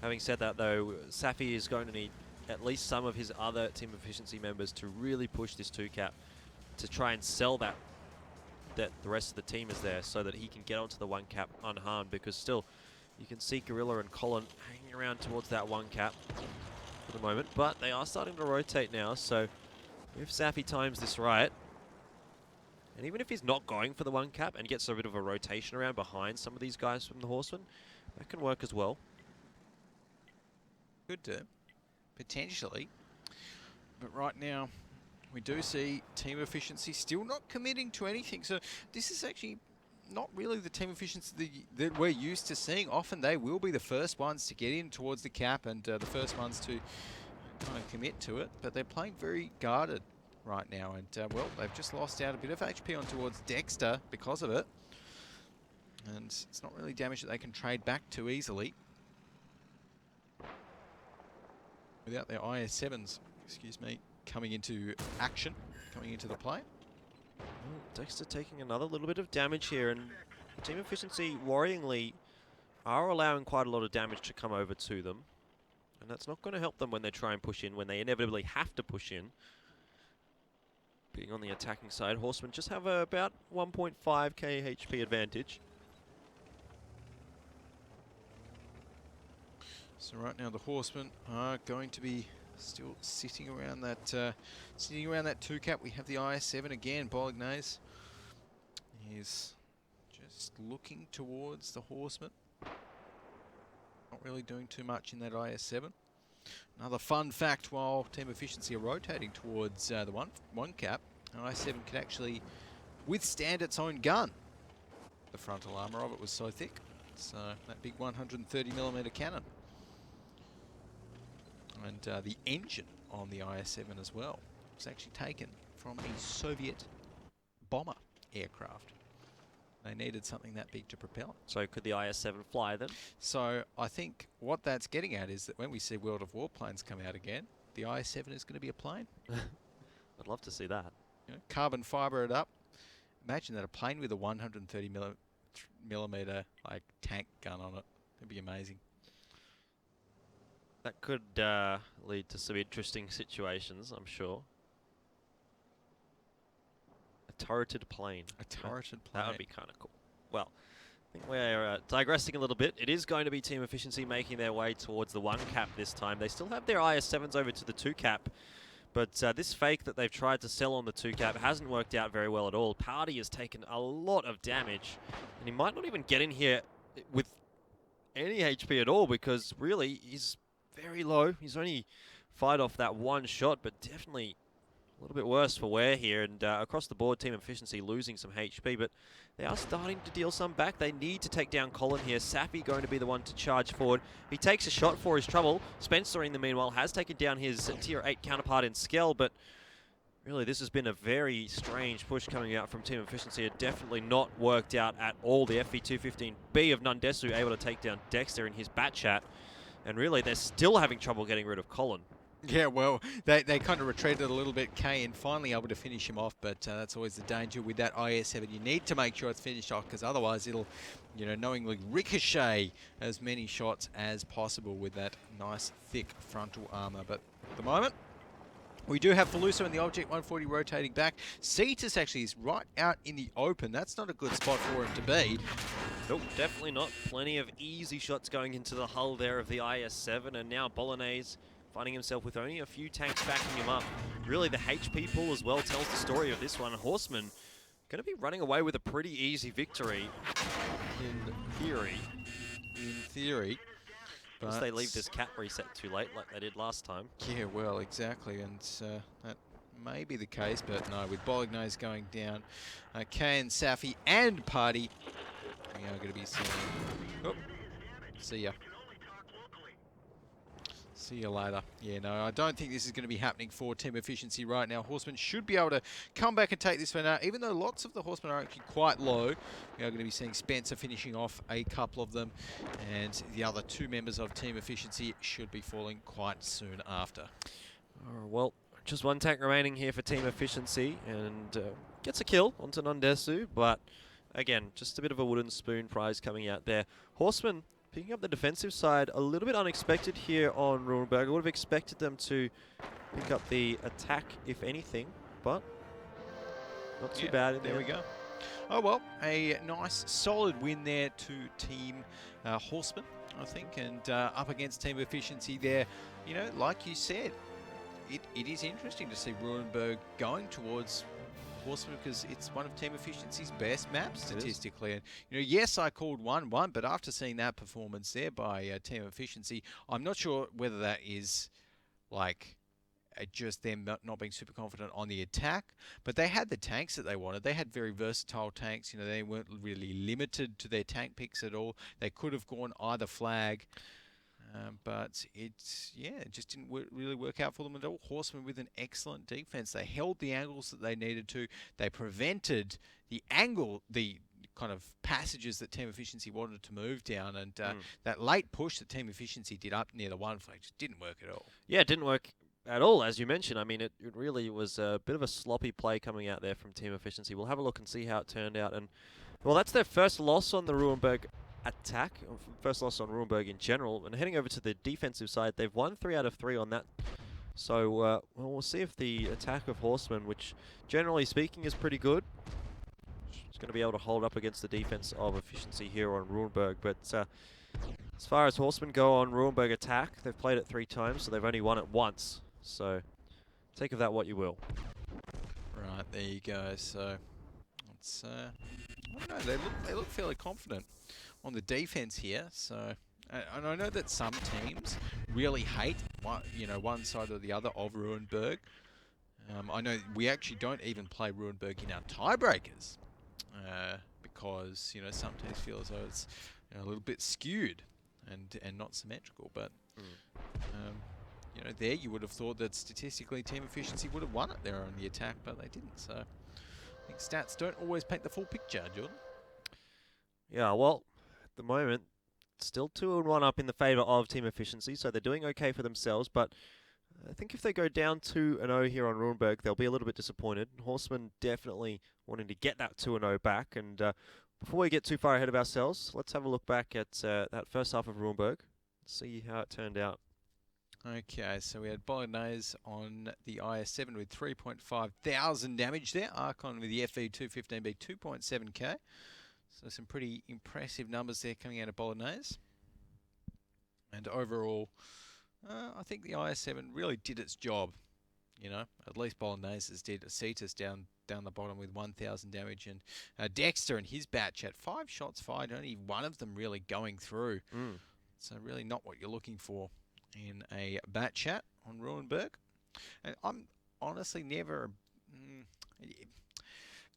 Having said that, though, Safi is going to need at least some of his other team efficiency members to really push this 2-cap to try and sell that the rest of the team is there so that he can get onto the 1-cap unharmed, because still you can see Gorilla and Colin hanging around towards that 1-cap for the moment, but they are starting to rotate now, so if Safi times this right, and even if he's not going for the 1-cap and gets a bit of a rotation around behind some of these guys from the Horsemen, that can work as well. Could do, potentially. But right now, we do see team efficiency still not committing to anything. So this is actually not really the team efficiency that we're used to seeing. Often they will be the first ones to get in towards the cap and the first ones to kind of commit to it. But they're playing very guarded right now. And, well, they've just lost out a bit of HP on towards Dexter because of it. And it's not really damage that they can trade back too easily. Without their IS-7s, excuse me, coming into action, coming into the play. Well, Dexter taking another little bit of damage here, and team efficiency, worryingly, are allowing quite a lot of damage to come over to them. And that's not going to help them when they try and push in, when they inevitably have to push in. Being on the attacking side, Horsemen just have about 1.5k HP advantage. So right now the Horsemen are going to be still sitting around that 2-cap. We have the IS-7 again. Bolognese is just looking towards the Horsemen. Not really doing too much in that IS-7. Another fun fact, while team efficiency are rotating towards the 1-cap, an IS-7 can actually withstand its own gun. The frontal armor of it was so thick. So that big 130mm cannon. And the engine on the IS-7 as well was actually taken from a Soviet bomber aircraft. They needed something that big to propel it. So could the IS-7 fly then? So I think what that's getting at is that when we see World of Warplanes come out again, the IS-7 is going to be a plane. I'd love to see that. You know, carbon fibre it up. Imagine that, a plane with a 130mm like tank gun on it. It'd be amazing. That could lead to some interesting situations, I'm sure. A turreted plane. A turreted plane. That would be kind of cool. Well, I think we're digressing a little bit. It is going to be team efficiency making their way towards the 1-cap this time. They still have their IS-7s over to the 2-cap, but this fake that they've tried to sell on the 2-cap hasn't worked out very well at all. Party has taken a lot of damage, and he might not even get in here with any HP at all, because really he's very low. He's only fired off that one shot, but definitely a little bit worse for wear here. And across the board, team efficiency losing some HP, but they are starting to deal some back. They need to take down Colin here. Safi going to be the one to charge forward. He takes a shot for his trouble. Spencer, in the meanwhile, has taken down his tier 8 counterpart in Skell, but really this has been a very strange push coming out from team efficiency. It definitely not worked out at all. The FV215B of Nundesu able to take down Dexter in his bat chat. And really, they're still having trouble getting rid of Colin. Yeah, well, they kind of retreated a little bit. Kane finally able to finish him off, but that's always the danger with that IS-7. You need to make sure it's finished off, because otherwise it'll, you know, knowingly ricochet as many shots as possible with that nice, thick frontal armor. But at the moment, we do have Feluso in the Object 140 rotating back. Cetus actually is right out in the open. That's not a good spot for him to be. Nope, definitely not. Plenty of easy shots going into the hull there of the IS-7, and now Bolognese finding himself with only a few tanks backing him up. Really, the HP pool as well tells the story of this one. Horsemen going to be running away with a pretty easy victory, in theory. In theory. Unless they leave this cap reset too late like they did last time. Yeah, well, exactly, and that may be the case, but no, with Bolognese going down, Kane, Safi, and Party, we are going to be seeing... Oh, see ya. See you later. Yeah, no, I don't think this is going to be happening for team efficiency right now. Horsemen should be able to come back and take this one out, even though lots of the Horsemen are actually quite low. We are going to be seeing Spencer finishing off a couple of them, and the other two members of team efficiency should be falling quite soon after. Well, just one tank remaining here for team efficiency, and gets a kill onto Nundesu, but again, just a bit of a wooden spoon prize coming out there. Horsemen Picking up the defensive side, a little bit unexpected here on Rurenberg. I would have expected them to pick up the attack, if anything, but not too bad in there we go. Oh, well, a nice, solid win there to Team Horsemen, I think, and up against Team Efficiency there. You know, like you said, it is interesting to see Rurenberg going towards Horsemen because it's one of Team Efficiency's best maps statistically. And, you know, yes, I called 1-1, but after seeing that performance there by Team Efficiency, I'm not sure whether that is, like, just them not being super confident on the attack, but they had the tanks that they wanted. They had very versatile tanks. You know, they weren't really limited to their tank picks at all. They could have gone either flag, but it just didn't really work out for them at all. Horsemen with an excellent defense. They held the angles that they needed to. They prevented the kind of passages that Team Efficiency wanted to move down, and that late push that Team Efficiency did up near the one flag just didn't work at all. Yeah, it didn't work at all, as you mentioned. I mean, it really was a bit of a sloppy play coming out there from Team Efficiency. We'll have a look and see how it turned out. And, well, that's their first loss on the Rurenberg attack, first loss on Rurenberg in general. And heading over to the defensive side, they've won 3 out of 3 on that. So, well, we'll see if the attack of Horsemen, which generally speaking is pretty good, is going to be able to hold up against the defense of Efficiency here on Rurenberg. But as far as Horsemen go on Rurenberg attack, they've played it 3 times, so they've only won it once. So, take of that what you will. Right, there you go. So, it's I don't know. They look fairly confident on the defense here. So, and I know that some teams really hate one side or the other of Rurenberg. I know we actually don't even play Rurenberg in our tiebreakers because some teams feel as though it's a little bit skewed and not symmetrical, but. There you would have thought that statistically Team Efficiency would have won it there on the attack, but they didn't. So I think stats don't always paint the full picture, Jordan. Yeah, well, at the moment, still 2-1 up in the favour of Team Efficiency, so they're doing okay for themselves. But I think if they go down 2-0 here on Rurenberg, they'll be a little bit disappointed. Horsemen definitely wanting to get that 2-0 back. And before we get too far ahead of ourselves, let's have a look back at that first half of Rurenberg, see how it turned out. Okay, so we had Bolognese on the IS-7 with 3.5 thousand damage there. Archon with the FV215B 2.7k. So some pretty impressive numbers there coming out of Bolognese. And overall, I think the IS-7 really did its job. At least Bolognese's did. Cetus down the bottom with 1,000 damage. And Dexter and his batch at 5 shots fired, only one of them really going through. So really not what you're looking for in a bat chat on Rurenberg. And I'm honestly never...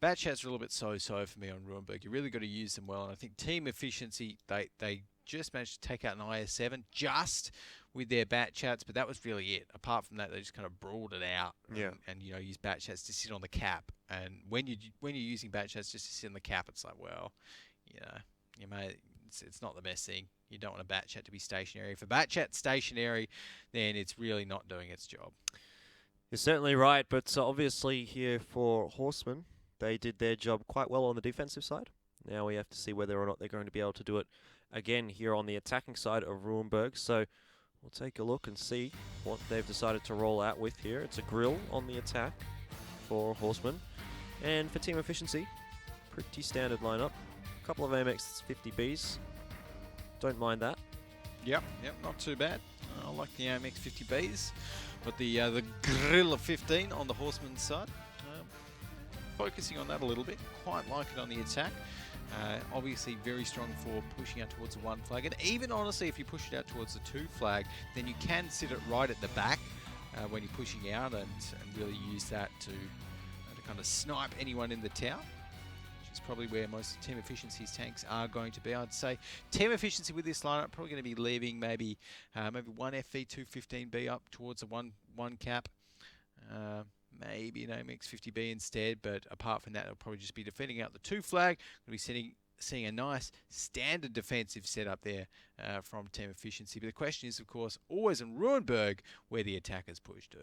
bat chats are a little bit so-so for me on Rurenberg. You really got to use them well. And I think Team Efficiency, they just managed to take out an IS-7 just with their bat chats, but that was really it. Apart from that, they just kind of brawled it out and use bat chats to sit on the cap. And when you're using bat chats just to sit on the cap, it's like, well, you may... It's not the best thing. You don't want a bat chat to be stationary. If a bat chat's stationary, then it's really not doing its job. You're certainly right, but obviously here for Horsemen, they did their job quite well on the defensive side. Now we have to see whether or not they're going to be able to do it again here on the attacking side of Rurenberg. So we'll take a look and see what they've decided to roll out with here. It's a grill on the attack for Horsemen. And for Team Efficiency, pretty standard lineup. Couple of AMX 50Bs. Don't mind that. Yep, not too bad. I like the AMX 50Bs, but the grill of 15 on the Horseman side. Focusing on that a little bit. Quite like it on the attack. Obviously very strong for pushing out towards the 1 flag. And even honestly, if you push it out towards the 2 flag, then you can sit it right at the back when you're pushing out and really use that to kind of snipe anyone in the tower. It's probably where most of Team Efficiency's tanks are going to be. I'd say Team Efficiency with this lineup probably going to be leaving maybe one FV215B up towards a 1 cap, maybe an AMX 50B instead. But apart from that, they'll probably just be defending out the 2 flag. We'll be seeing a nice standard defensive setup there from Team Efficiency. But the question is, of course, always in Rurenberg where the attackers push to.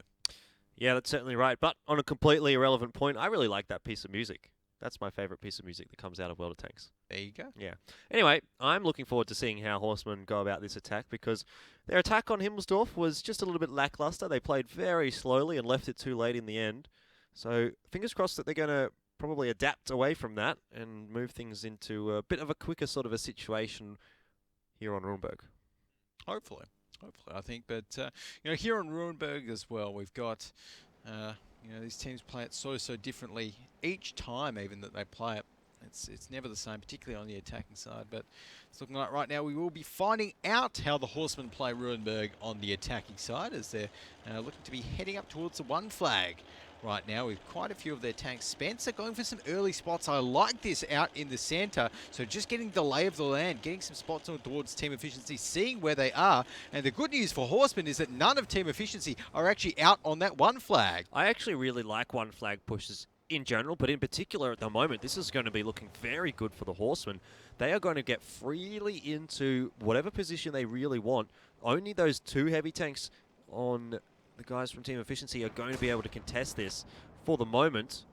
Yeah, that's certainly right. But on a completely irrelevant point, I really like that piece of music. That's my favourite piece of music that comes out of World of Tanks. There you go. Yeah. Anyway, I'm looking forward to seeing how Horsemen go about this attack because their attack on Himmelsdorf was just a little bit lackluster. They played very slowly and left it too late in the end. So fingers crossed that they're going to probably adapt away from that and move things into a bit of a quicker sort of a situation here on Runeberg. Hopefully, I think. But here on Runeberg as well, we've got these teams play it so differently each time, even that they play it. It's never the same, particularly on the attacking side. But it's looking like right now we will be finding out how the Horsemen play Runeberg on the attacking side, as they're looking to be heading up towards the 1 flag right now with quite a few of their tanks. Spencer going for some early spots. I like this out in the center. So just getting the lay of the land, getting some spots on towards Team Efficiency, seeing where they are. And the good news for Horsemen is that none of Team Efficiency are actually out on that 1 flag. I actually really like 1 flag pushes in general, but in particular at the moment, this is going to be looking very good for the Horsemen. They are going to get freely into whatever position they really want. Only those 2 heavy tanks on the guys from Team Efficiency are going to be able to contest this for the moment.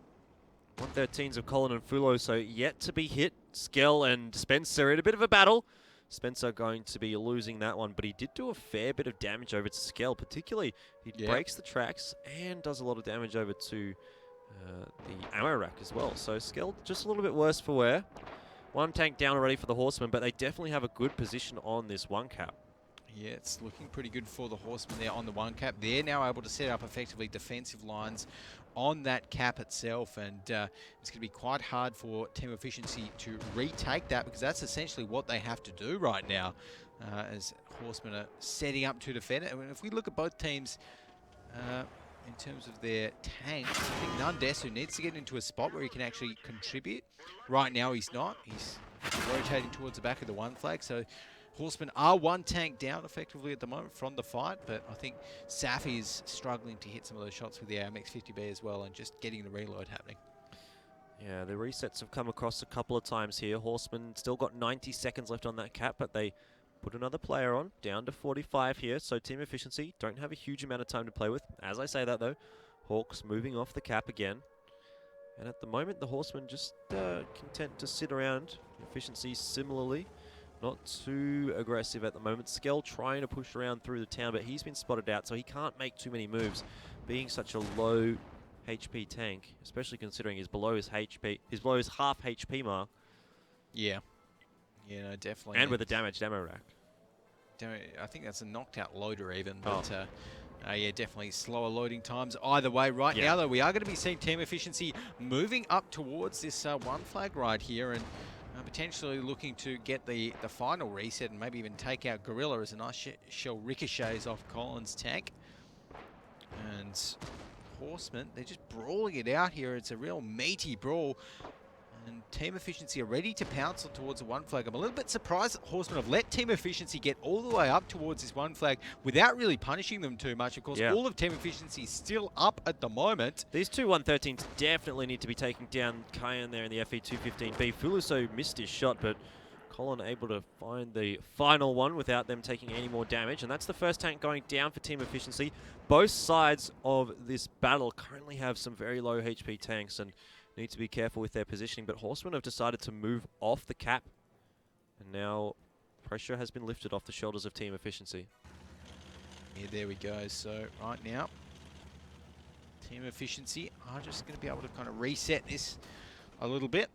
113s of Colin and Fulo, so yet to be hit. Skell and Spencer in a bit of a battle. Spencer going to be losing that one, but he did do a fair bit of damage over to Skell. Particularly, he breaks the tracks and does a lot of damage over to the ammo rack as well. So Skell just a little bit worse for wear. 1 tank down already for the Horsemen, but they definitely have a good position on this 1 cap. Yeah, it's looking pretty good for the Horsemen there on the 1 cap. They're now able to set up effectively defensive lines on that cap itself, and it's going to be quite hard for Team Efficiency to retake that, because that's essentially what they have to do right now as Horsemen are setting up to defend it. I mean, if we look at both teams in terms of their tanks, I think Nundesu needs to get into a spot where he can actually contribute. Right now he's not. He's rotating towards the back of the 1 flag, so Horsemen are 1 tank down effectively at the moment from the fight, but I think Safi is struggling to hit some of those shots with the AMX50B as well, and just getting the reload happening. Yeah, the resets have come across a couple of times here. Horsemen still got 90 seconds left on that cap, but they put another player on, down to 45 here, so Team Efficiency don't have a huge amount of time to play with. As I say that though, Hawks moving off the cap again. And at the moment, the Horsemen just content to sit around. Efficiency similarly. Not too aggressive at the moment. Skell trying to push around through the town, but he's been spotted out, so he can't make too many moves, being such a low HP tank, especially considering he's below his HP, he's below his half HP mark. Yeah. Yeah, no, definitely. And with a damaged ammo rack. I think that's a knocked out loader even, but yeah, definitely slower loading times either way. Right now, though, we are going to be seeing Team Efficiency moving up towards this 1 flag right here, and potentially looking to get the final reset and maybe even take out Gorilla as a nice shell ricochets off Colin's tank. And Horsemen, they're just brawling it out here. It's a real meaty brawl. And Team Efficiency are ready to pounce on towards the 1 flag. I'm a little bit surprised that Horsemen have let Team Efficiency get all the way up towards this 1 flag without really punishing them too much. Of course, all of Team Efficiency is still up at the moment. These 2 113s definitely need to be taking down Kayan there in the FE215B. Fuluso missed his shot, but Colin able to find the final one without them taking any more damage. And that's the first tank going down for Team Efficiency. Both sides of this battle currently have some very low HP tanks and need to be careful with their positioning, but Horsemen have decided to move off the cap, and now pressure has been lifted off the shoulders of Team Efficiency. Yeah, there we go. So right now, Team Efficiency are just going to be able to kind of reset this a little bit,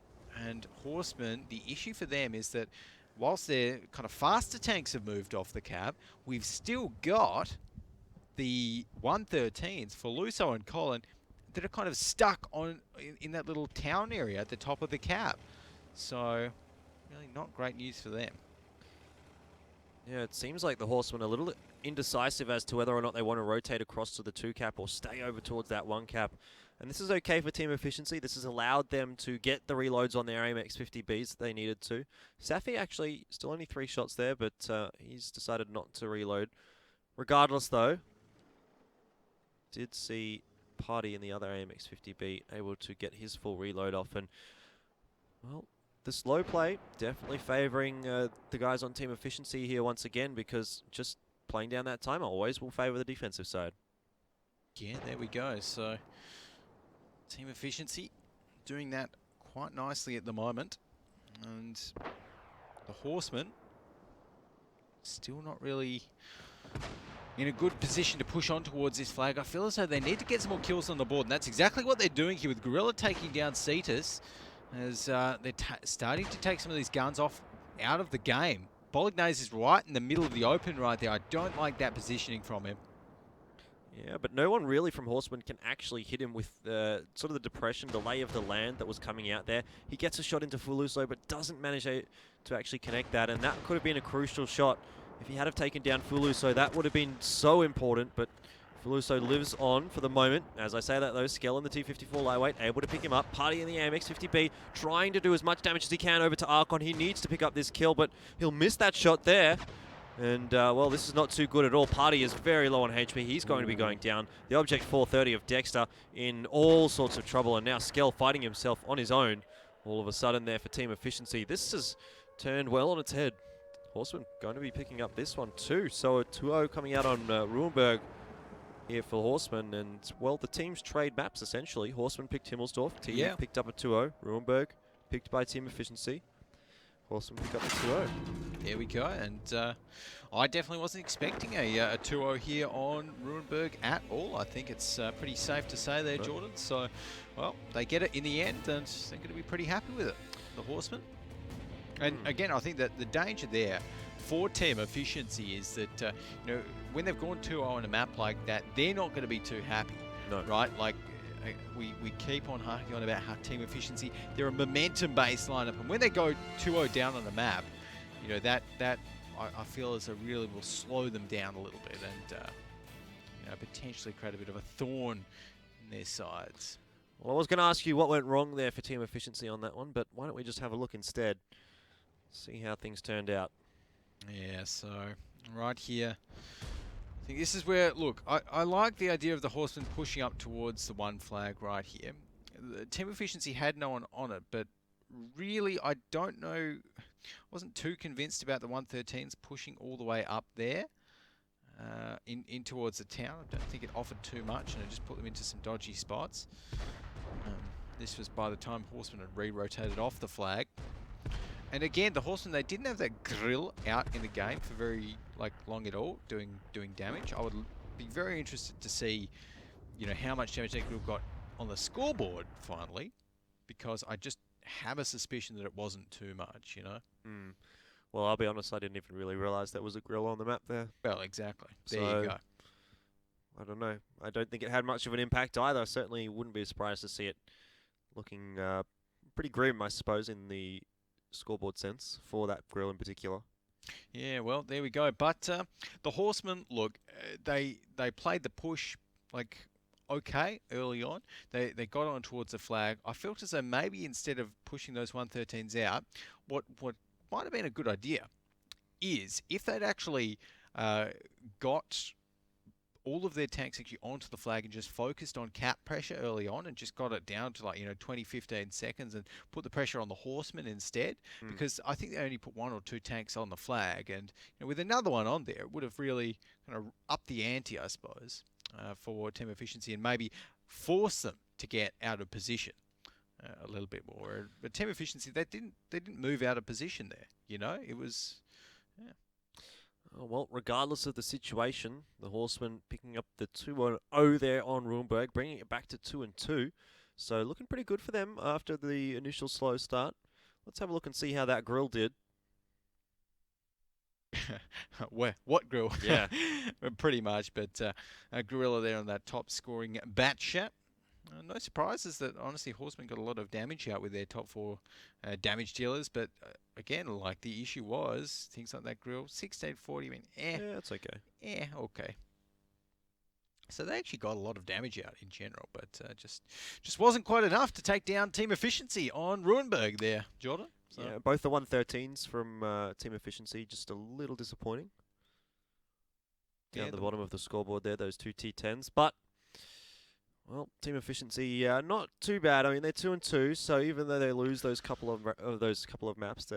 and Horsemen, the issue for them is that whilst their kind of faster tanks have moved off the cap, we've still got the 113s for Luso and Colin that are kind of stuck on in that little town area at the top of the cap. So, really not great news for them. Yeah, it seems like the Horsemen are a little indecisive as to whether or not they want to rotate across to the 2 cap or stay over towards that 1 cap. And this is okay for Team Efficiency. This has allowed them to get the reloads on their AMX50Bs that they needed to. Safi actually still only 3 shots there, but he's decided not to reload. Regardless though, did see Party in the other AMX50B able to get his full reload off, and well, the slow play definitely favouring the guys on Team Efficiency here once again, because just playing down that time always will favour the defensive side. Yeah, there we go. So Team Efficiency doing that quite nicely at the moment. And the Horsemen still not really in a good position to push on towards this flag. I feel as though they need to get some more kills on the board, and that's exactly what they're doing here with Gorilla taking down Cetus, as they're starting to take some of these guns out of the game. Bolognese is right in the middle of the open right there. I don't like that positioning from him. Yeah, but no one really from Horseman can actually hit him with sort of the depression, the lay of the land that was coming out there. He gets a shot into Fuluso, but doesn't manage to actually connect that, and that could have been a crucial shot. If he had have taken down Fuluso, that would have been so important, but Fuluso lives on for the moment. As I say that though, Skell in the T-54 lightweight, able to pick him up. Party in the AMX-50B, trying to do as much damage as he can over to Archon. He needs to pick up this kill, but he'll miss that shot there. And, well, this is not too good at all. Party is very low on HP. He's going to be going down. The Object 430 of Dexter in all sorts of trouble. And now Skell fighting himself on his own. All of a sudden there for team efficiency. This has turned well on its head. Horseman going to be picking up this one too. So a 2-0 coming out on Ruhenberg here for Horseman. And, well, the teams trade maps essentially. Horseman picked Himmelsdorf. Team picked up a 2-0. Ruhenberg picked by team efficiency. Horseman pick up a 2-0. There we go, and I definitely wasn't expecting a 2-0 here on Ruhenberg at all. I think it's pretty safe to say there, Jordan. So, well, they get it in the end, and they're going to be pretty happy with it, the Horsemen. And again, I think that the danger there for team efficiency is that, you know, when they've gone 2-0 on a map like that, they're not going to be too happy, right? Like, we keep on harking on about how team efficiency, they're a momentum-based lineup, and when they go 2-0 down on the map, you know, that I feel as a really will slow them down a little bit, and you know, potentially create a bit of a thorn in their sides. Well, I was going to ask you what went wrong there for team efficiency on that one, but why don't we just have a look instead, see how things turned out. Yeah, so right here, I think this is where, look, I like the idea of the Horsemen pushing up towards the one flag right here. The team efficiency had no one on it, but really I don't know, wasn't too convinced about the 113s pushing all the way up there in towards the town. I don't think it offered too much, and it just put them into some dodgy spots. This was by the time Horsemen had re-rotated off the flag. And again, the Horsemen, they didn't have that grill out in the game for very long at all, doing damage. I would be very interested to see, you know, how much damage that grill got on the scoreboard finally, because I just have a suspicion that it wasn't too much, you know. Well, I'll be honest, I didn't even really realise there was a grill on the map there. Well, exactly. There you go. I don't know. I don't think it had much of an impact either. I certainly wouldn't be surprised to see it looking pretty grim, I suppose, in the scoreboard sense for that grill in particular. Yeah, well, there we go. But the Horsemen, look, they played the push okay early on. They got on towards the flag. I felt as though maybe instead of pushing those 113s out, what might have been a good idea is if they'd actually got all of their tanks actually onto the flag and just focused on cap pressure early on and just got it down to 20, 15 seconds and put the pressure on the Horsemen instead, because I think they only put 1 or 2 tanks on the flag, and with another one on there, it would have really kind of upped the ante, I suppose, for team efficiency and maybe force them to get out of position a little bit more. But team efficiency, they didn't move out of position there. It was. Yeah. Oh, well, regardless of the situation, the Horsemen picking up the 2-0 there on Ruhenberg, bringing it back to 2-2. So looking pretty good for them after the initial slow start. Let's have a look and see how that grill did. What grill? Yeah. Pretty much, but a gorilla there on that top scoring batcher. No surprises that, honestly, Horsemen got a lot of damage out with their top 4 damage dealers. But, again, the issue was things like that grill. 1640, Yeah, that's okay. Yeah, okay. So they actually got a lot of damage out in general, but just wasn't quite enough to take down team efficiency on Ruhenberg there, Jordan. So. Yeah, both the 113s from team efficiency, just a little disappointing. Down the bottom of the scoreboard there, those 2 T10s. But, well, team efficiency, not too bad. I mean, they're 2-2, so even though they lose those couple of maps,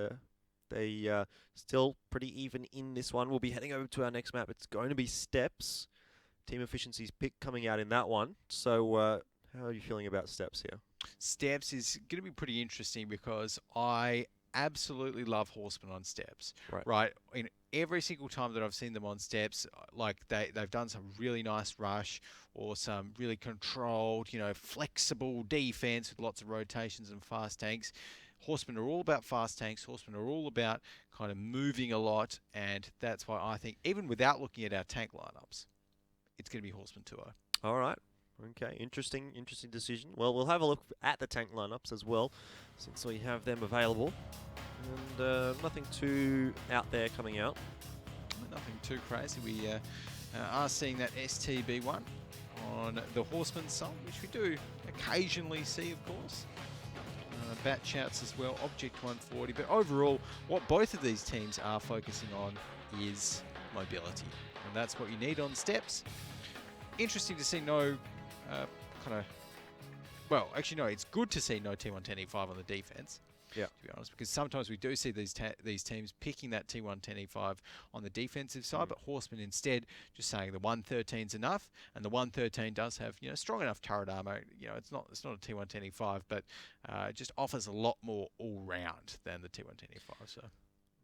they still pretty even in this one. We'll be heading over to our next map. It's going to be Steps. Team efficiency's pick coming out in that one. So, how are you feeling about Steps here? Steps is going to be pretty interesting because I absolutely love Horsemen on Steps. Right. In every single time that I've seen them on Steps, like they've done some really nice rush or some really controlled, flexible defense with lots of rotations and fast tanks. Horsemen are all about fast tanks. Horsemen are all about kind of moving a lot, and that's why I think, even without looking at our tank lineups, it's going to be Horsemen 2-0. All right. Okay, interesting decision. Well, we'll have a look at the tank lineups as well, since we have them available. And nothing too out there coming out. Nothing too crazy. We are seeing that STB1 on the Horsemen side, which we do occasionally see, of course. Bat shouts as well, Object 140. But overall, what both of these teams are focusing on is mobility. And that's what you need on Steps. Interesting to see no well, actually, no, it's good to see no T1 10E5 on the defense. Yeah. To be honest, because sometimes we do see these teams picking that T1 10E5 on the defensive side, but Horsemen instead just saying the 113's enough, and the 113 does have strong enough turret armor. It's not a T1 10E5, but it just offers a lot more all round than the T1 10E5. So.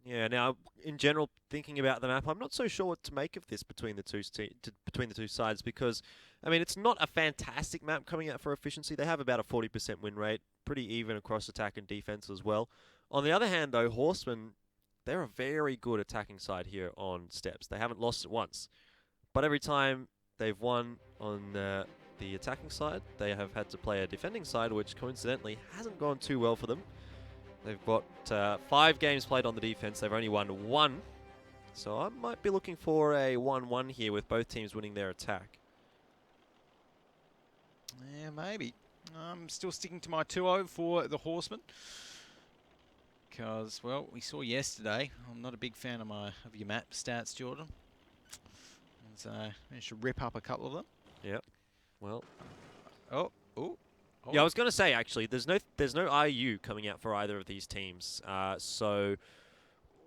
Yeah. Now, in general, thinking about the map, I'm not so sure what to make of this between the two sides, because I mean, it's not a fantastic map coming out for efficiency. They have about a 40% win rate, pretty even across attack and defense as well. On the other hand, though, Horsemen, they're a very good attacking side here on Steps. They haven't lost it once, but every time they've won on the attacking side, they have had to play a defending side, which coincidentally hasn't gone too well for them. They've got 5 games played on the defense. They've only won 1. So I might be looking for a 1-1 here with both teams winning their attack. Yeah, maybe. I'm still sticking to my 2-0 for the Horsemen. Because, well, we saw yesterday. I'm not a big fan of your map stats, Jordan. So I managed to rip up a couple of them. Yep. Well. Oh. Yeah, I was going to say, actually, there's no IU coming out for either of these teams. So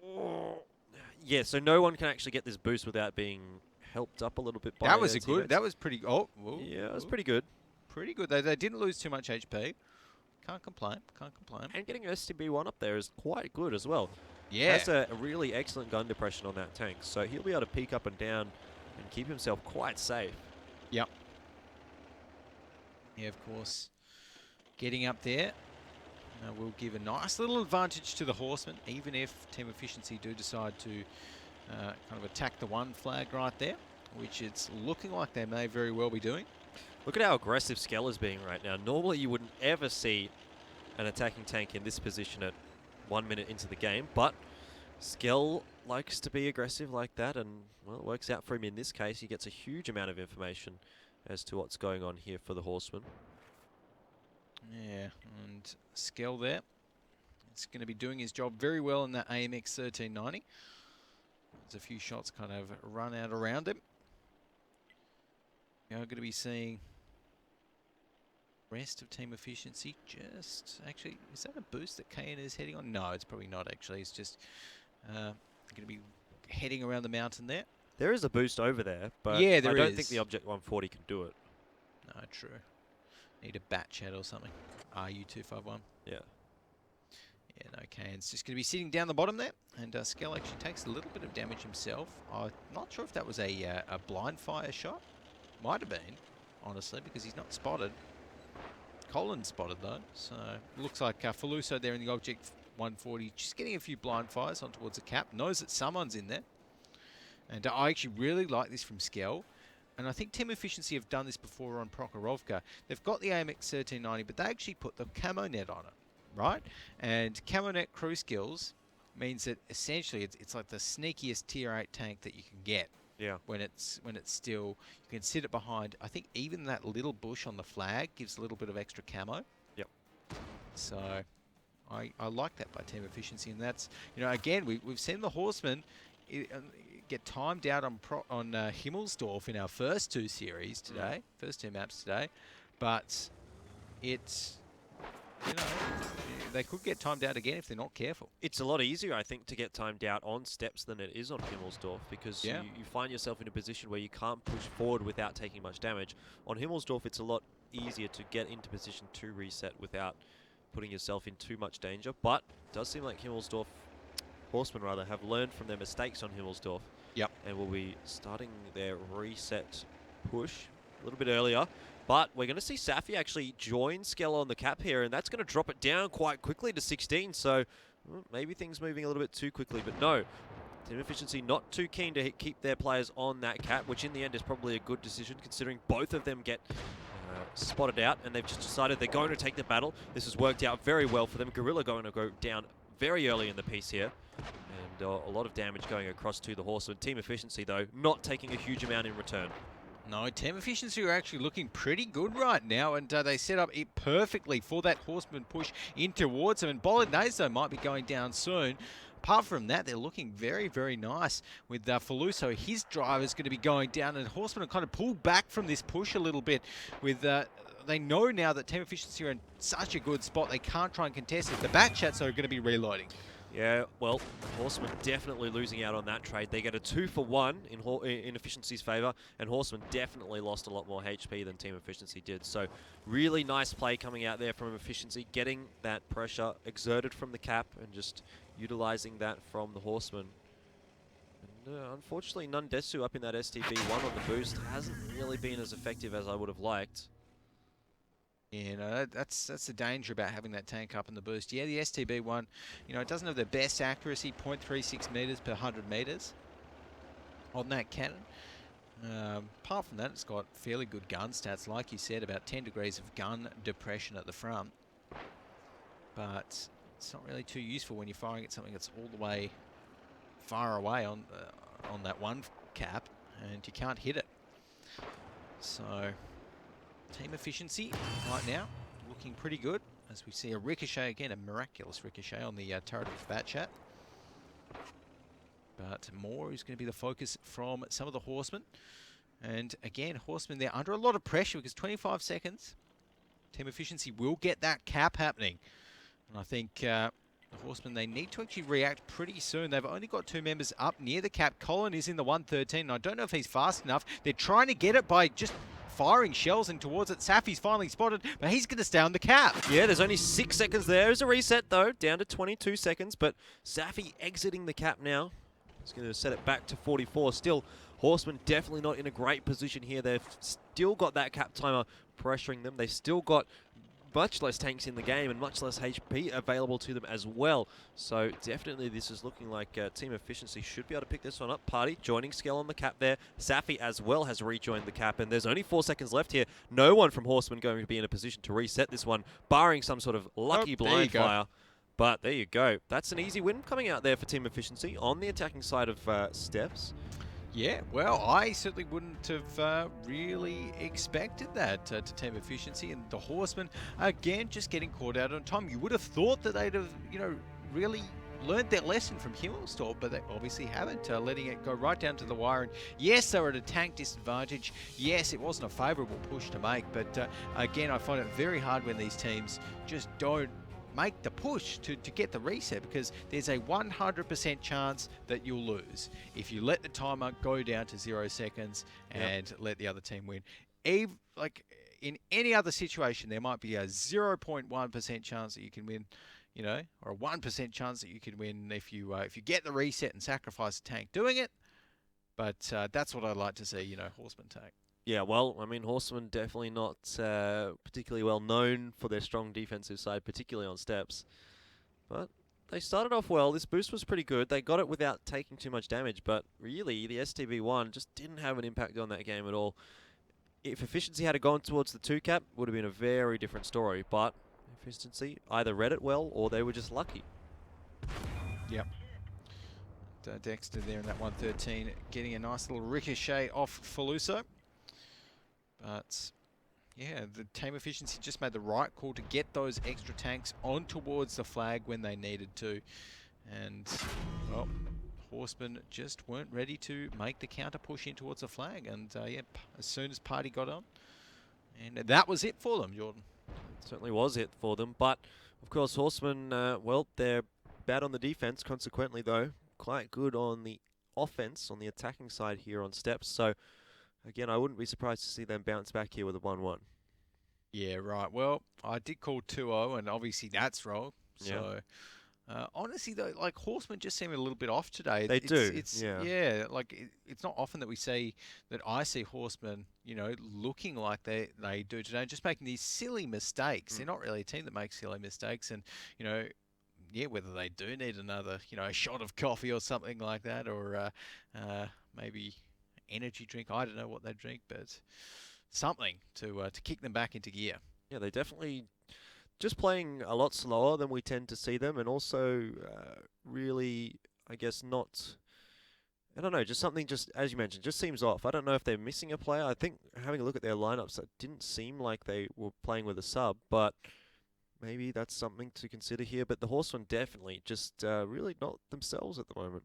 no one can actually get this boost without being helped up a little bit by that was pretty. Yeah, it was pretty good. Pretty good. They didn't lose too much HP. Can't complain. And getting STB1 up there is quite good as well. Yeah. That's a really excellent gun depression on that tank. So he'll be able to peek up and down and keep himself quite safe. Yep. Yeah, of course. Getting up there will give a nice little advantage to the Horsemen, even if Team Efficiency do decide to kind of attack the 1 flag right there, which it's looking like they may very well be doing. Look at how aggressive Skell is being right now. Normally you wouldn't ever see an attacking tank in this position at 1 minute into the game, but Skell likes to be aggressive like that, and well, it works out for him in this case. He gets a huge amount of information as to what's going on here for the Horsemen. Yeah, and Skell there. It's going to be doing his job very well in that AMX 1390. There's a few shots kind of run out around him. Going to be seeing rest of Team Efficiency. Just actually, is that a boost that KN is heading on? No, it's probably not actually. It's just going to be heading around the mountain there. There is a boost over there, but yeah, I don't think the Object 140 can do it. No, true. Need a bat chat or something. RU251. Yeah. Yeah, no, KN's just going to be sitting down the bottom there, and Skell actually takes a little bit of damage himself. I'm not sure if that was a blind fire shot. Might have been, honestly, because he's not spotted. Colin's spotted, though. So, looks like Faluso there in the Object 140, just getting a few blind fires on towards the cap. Knows that someone's in there. And I actually really like this from Skell. And I think Team Efficiency have done this before on Prokhorovka. They've got the AMX 1390, but they actually put the camo net on it, right? And camo net crew skills means that essentially it's like the sneakiest tier 8 tank that you can get. Yeah. When it's still, you can sit it behind. I think even that little bush on the flag gives a little bit of extra camo. Yep. So I like that by Team Efficiency, and that's, again, we've seen the Horsemen get timed out on Himmelsdorf in our first 2 series today, first 2 maps today, but it's, they could get timed out again if they're not careful. It's a lot easier, I think, to get timed out on Steps than it is on Himmelsdorf, because you find yourself in a position where you can't push forward without taking much damage. On Himmelsdorf, it's a lot easier to get into position to reset without putting yourself in too much danger. But it does seem like Horsemen rather, have learned from their mistakes on Himmelsdorf. Yep. And will be starting their reset push a little bit earlier. But we're going to see Safi actually join Skella on the cap here, and that's going to drop it down quite quickly to 16. So maybe things moving a little bit too quickly, but no. Team Efficiency not too keen to keep their players on that cap, which in the end is probably a good decision considering both of them get spotted out, and they've just decided they're going to take the battle. This has worked out very well for them. Gorilla going to go down very early in the piece here, and a lot of damage going across to the Horsemen. Team Efficiency, though, not taking a huge amount in return. No, Team Efficiency are actually looking pretty good right now, and they set up it perfectly for that Horseman push in towards them. And Bolognese, though, might be going down soon. Apart from that, they're looking very, very nice with Faluso. His drive is going to be going down, and Horsemen are kind of pulled back from this push a little bit. With they know now that Team Efficiency are in such a good spot, they can't try and contest it. The Bat Chats are going to be reloading. Yeah, well, Horsemen definitely losing out on that trade. They get a 2-for-1 in Efficiency's favour, and Horsemen definitely lost a lot more HP than Team Efficiency did. So really nice play coming out there from Efficiency, getting that pressure exerted from the cap and just utilising that from the Horsemen. And unfortunately, Nundesu up in that STB1 on the boost hasn't really been as effective as I would have liked. Yeah, that's the danger about having that tank up in the boost. Yeah, the STB1, it doesn't have the best accuracy, 0.36 meters per 100 meters on that cannon. Apart from that, it's got fairly good gun stats, like you said, about 10 degrees of gun depression at the front. But it's not really too useful when you're firing at something that's all the way far away on that one cap, and you can't hit it. So Team Efficiency right now looking pretty good, as we see a ricochet again, a miraculous ricochet on the turret of Bat Chat. But more is going to be the focus from some of the Horsemen. And again, Horsemen, they're under a lot of pressure because 25 seconds. Team Efficiency will get that cap happening. And I think the Horsemen, they need to actually react pretty soon. They've only got 2 members up near the cap. Colin is in the 113, and I don't know if he's fast enough. They're trying to get it by just firing shells in towards it. Safi's finally spotted, but he's going to stay on the cap. Yeah, there's only 6 seconds there. There's a reset, though, down to 22 seconds, but Safi exiting the cap now. He's going to set it back to 44. Still, Horsemen definitely not in a great position here. They've still got that cap timer pressuring them. They've still got much less tanks in the game and much less HP available to them as well. So definitely this is looking like Team Efficiency should be able to pick this one up. Party joining Skell on the cap there. Safi as well has rejoined the cap, and there's only 4 seconds left here. No one from Horsemen going to be in a position to reset this one, barring some sort of lucky blind fire. But there you go. That's an easy win coming out there for Team Efficiency on the attacking side of Steps. Yeah, well, I certainly wouldn't have really expected that to Team Efficiency, and the Horsemen, again, just getting caught out on time. You would have thought that they'd have, really learned their lesson from Himmelsdorf, but they obviously haven't, letting it go right down to the wire. And yes, they were at a tank disadvantage. Yes, it wasn't a favourable push to make, but again, I find it very hard when these teams just don't make the push to get the reset, because there's a 100% chance that you'll lose if you let the timer go down to 0 seconds and let the other team win. Like in any other situation, there might be a 0.1% chance that you can win, or a 1% chance that you can win if you get the reset and sacrifice a tank doing it. But that's what I'd like to see, Horseman tank. Yeah, well, I mean, Horsemen definitely not particularly well known for their strong defensive side, particularly on Steps. But they started off well. This boost was pretty good. They got it without taking too much damage, but really, the STB1 just didn't have an impact on that game at all. If Efficiency had gone towards the 2 cap, it would have been a very different story, but Efficiency either read it well or they were just lucky. Yep. Dexter there in that 113, getting a nice little ricochet off Faluso. But yeah, the Team Efficiency just made the right call to get those extra tanks on towards the flag when they needed to. And, well, Horsemen just weren't ready to make the counter push in towards the flag. And, yeah, as soon as Party got on, and that was it for them, Jordan. It certainly was it for them. But, of course, Horsemen, well, they're bad on the defense, consequently, though. Quite good on the offense, on the attacking side here on Steps. So, again, I wouldn't be surprised to see them bounce back here with a 1-1. Yeah, right. Well, I did call 2-0, and obviously that's wrong. So, honestly, though, like Horsemen just seem a little bit off today. They do, It's yeah. yeah, like it's not often that we see that I see Horsemen, looking like they do today, just making these silly mistakes. They're not really a team that makes silly mistakes, and you know. Yeah, whether they do need another, a shot of coffee or something like that, or maybe energy drink. I don't know what they drink, but something to kick them back into gear. Yeah, they definitely just playing a lot slower than we tend to see them, and also really, I guess, not. I don't know, just something, just as you mentioned, just seems off. I don't know if they're missing a player. I think having a look at their lineups, it didn't seem like they were playing with a sub, but maybe that's something to consider here. But the Horsemen definitely just really not themselves at the moment.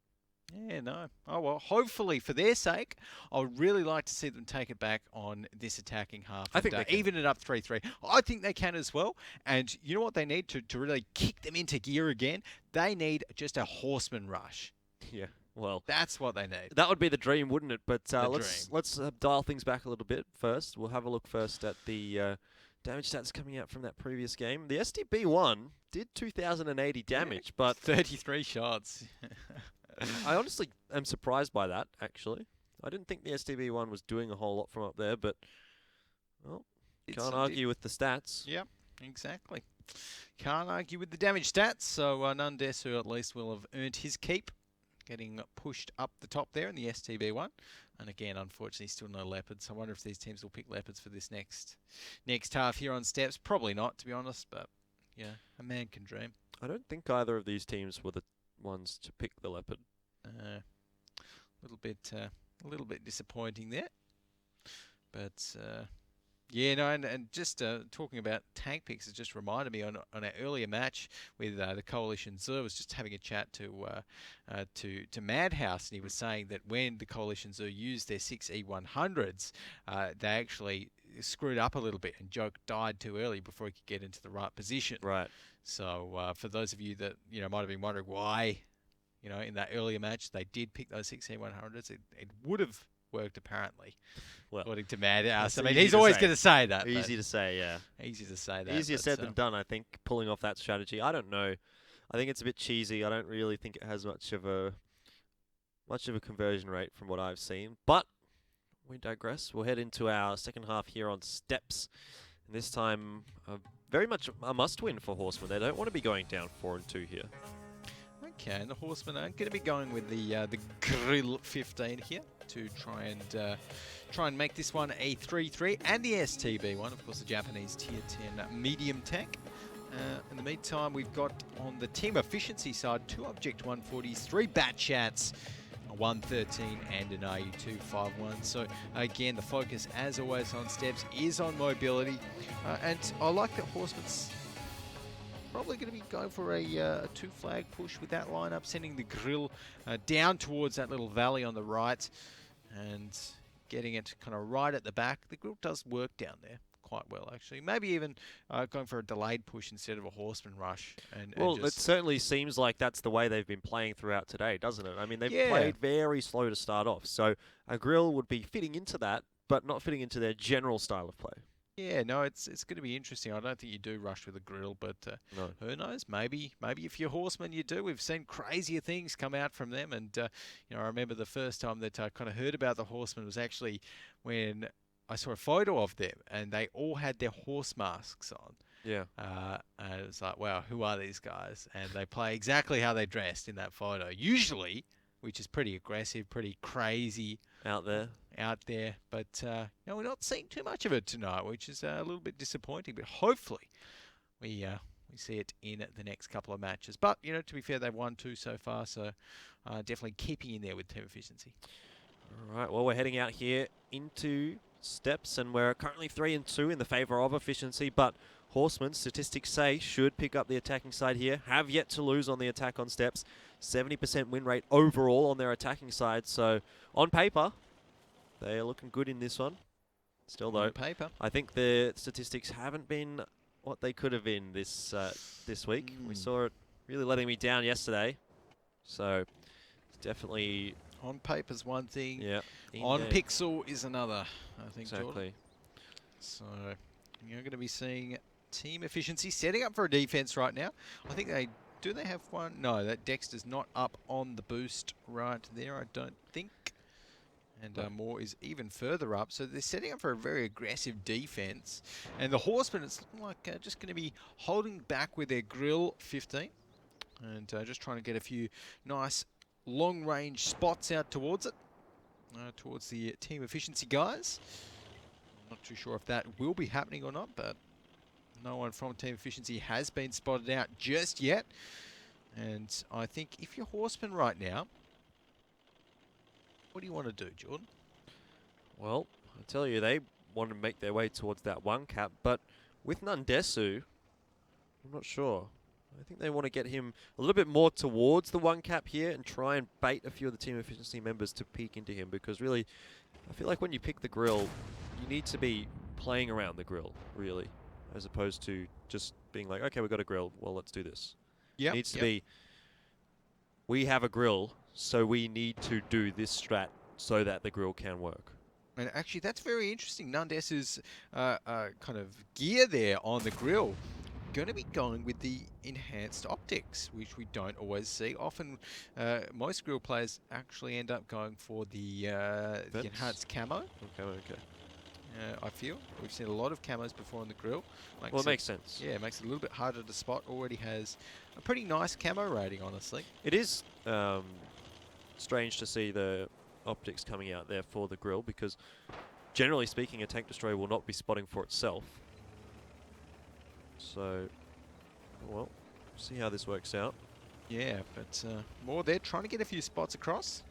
Yeah, no. Oh, well, hopefully for their sake, I would really like to see them take it back on this attacking half. I think they can. Even it up 3-3. I think they can as well. And you know what they need to really kick them into gear again? They need just a Horseman rush. Yeah, well, that's what they need. That would be the dream, wouldn't it? But let's dial things back a little bit first. We'll have a look first at the damage stats coming out from that previous game. The STB1 did 2,080 damage, but 33 shots. I honestly am surprised by that, actually. I didn't think the STB1 was doing a whole lot from up there, but, well, can't argue with the stats. Yep, exactly. Can't argue with the damage stats, so Nundesu at least will have earned his keep, getting pushed up the top there in the STB1. And again, unfortunately, still no Leopards. I wonder if these teams will pick Leopards for this next half here on Steps. Probably not, to be honest, but, yeah, a man can dream. I don't think either of these teams were the ones to pick the Leopard. A little bit disappointing there, but yeah, no, and just talking about tank picks, it just reminded me on our earlier match with the Coalition Zoo. I was just having a chat to Madhouse, and he was saying that when the Coalition Zoo used their 6E100s, they actually screwed up a little bit, and Joke died too early before he could get into the right position. Right. So for those of you that might have been wondering why, in that earlier match they did pick those 6E100s, it would have worked apparently. Well, according to Madhouse. I mean, he's always going to say that. Easy to say, yeah. Easy to say that. Easier said than done, I think, pulling off that strategy. I don't know. I think it's a bit cheesy. I don't really think it has much of a conversion rate from what I've seen. But we digress. We'll head into our second half here on Steps. And this time, very much a must-win for Horsemen. They don't want to be going down 4-2 here. Okay, and the Horsemen are going to be going with the Grill 15 here to try and make this one a 3-3, and the STB one, of course, the Japanese tier 10 medium tank. In the meantime, we've got on the team efficiency side 2 Object 140s, 3 Bat Chats, a 113 and an RU251. So again, the focus, as always on Steps, is on mobility, and I like that Horsemen's probably going to be going for a 2-flag push with that lineup, sending the Grill down towards that little valley on the right and getting it kind of right at the back. The Grill does work down there quite well, actually. Maybe even going for a delayed push instead of a Horseman rush. Well, it certainly seems like that's the way they've been playing throughout today, doesn't it? I mean, they've played very slow to start off, so a Grill would be fitting into that, but not fitting into their general style of play. Yeah, no, it's going to be interesting. I don't think you do rush with a Grill, but no. Who knows? Maybe if you're Horsemen, you do. We've seen crazier things come out from them, and I remember the first time that I kind of heard about the Horsemen was actually when I saw a photo of them, and they all had their horse masks on. Yeah. And it was like, wow, who are these guys? And they play exactly how they dressed in that photo. Usually, which is pretty aggressive, pretty crazy. Out there. But we're not seeing too much of it tonight, which is a little bit disappointing. But hopefully we see it in the next couple of matches. But, to be fair, they've won 2 so far, so definitely keeping in there with team efficiency. All right, well, we're heading out here into Steps, and we're currently 3-2 in the favour of efficiency, but Horsemen, statistics say, should pick up the attacking side here. Have yet to lose on the attack on Steps. 70% win rate overall on their attacking side. So, on paper, they are looking good in this one. Still, though, I think the statistics haven't been what they could have been this week. We saw it really letting me down yesterday. So, it's definitely... On paper's one thing. Yeah. On Pixel is another, I think, exactly. Jordan. So, You're going to be seeing Team Efficiency setting up for a defense right now. I think they... Do they have one? No, that Dexter's not up on the boost right there, I don't think. And Moore is even further up. So they're setting up for a very aggressive defense. And the Horsemen, it's looking like just going to be holding back with their grill 15. And just trying to get a few nice long-range spots out towards it. Towards the Team Efficiency guys. I'm not too sure if that will be happening or not, but no one from Team Efficiency has been spotted out just yet. And I think if you're Horsemen right now, what do you want to do, Jordan? Well, I tell you, they want to make their way towards that 1 cap, but with Nandesu, I'm not sure. I think they want to get him a little bit more towards the 1 cap here and try and bait a few of the Team Efficiency members to peek into him, because really, I feel like when you pick the grill, you need to be playing around the grill, really, as opposed to just being like, okay, we've got a grill, well, let's do this. Yeah, it needs to be, we have a grill, so we need to do this strat so that the grill can work. And actually, that's very interesting. Nandesu's kind of gear there on the grill going to be going with the enhanced optics, which we don't always see. Often, most grill players actually end up going for the enhanced camo. Okay. I feel we've seen a lot of camos before on the grill. Well, it makes sense. Yeah, it makes it a little bit harder to spot. Already has a pretty nice camo rating, honestly. It is strange to see the optics coming out there for the grill, because generally speaking, a tank destroyer will not be spotting for itself. So, well, see how this works out. Yeah, but more there, trying to get a few spots across.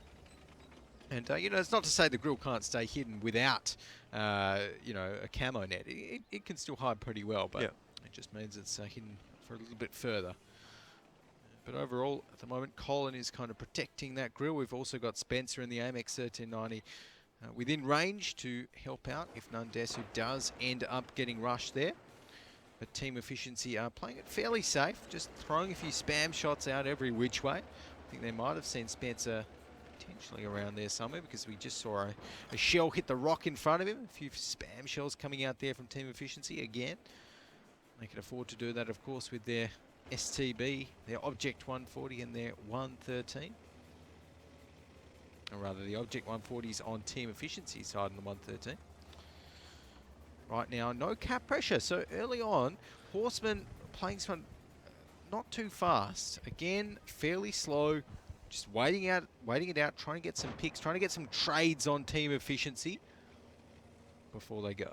And, you know, it's not to say the grill can't stay hidden without, you know, a camo net. It can still hide pretty well, but it just means it's hidden for a little bit further. But overall, at the moment, Colin is kind of protecting that grill. We've also got Spencer in the AMX 1390 within range to help out if Nandesu does end up getting rushed there. But Team Efficiency are playing it fairly safe, just throwing a few spam shots out every which way. I think they might have seen Spencer potentially around there somewhere, because we just saw a shell hit the rock in front of him. A few spam shells coming out there from Team Efficiency again. They can afford to do that, of course, with their STB, their Object 140 and their 113. Or rather, the Object 140s on Team Efficiency side on the 113. Right now, no cap pressure. So early on, Horsemen playing some not too fast. Again, fairly slow. Just waiting it out, trying to get some picks, trying to get some trades on Team Efficiency before they go.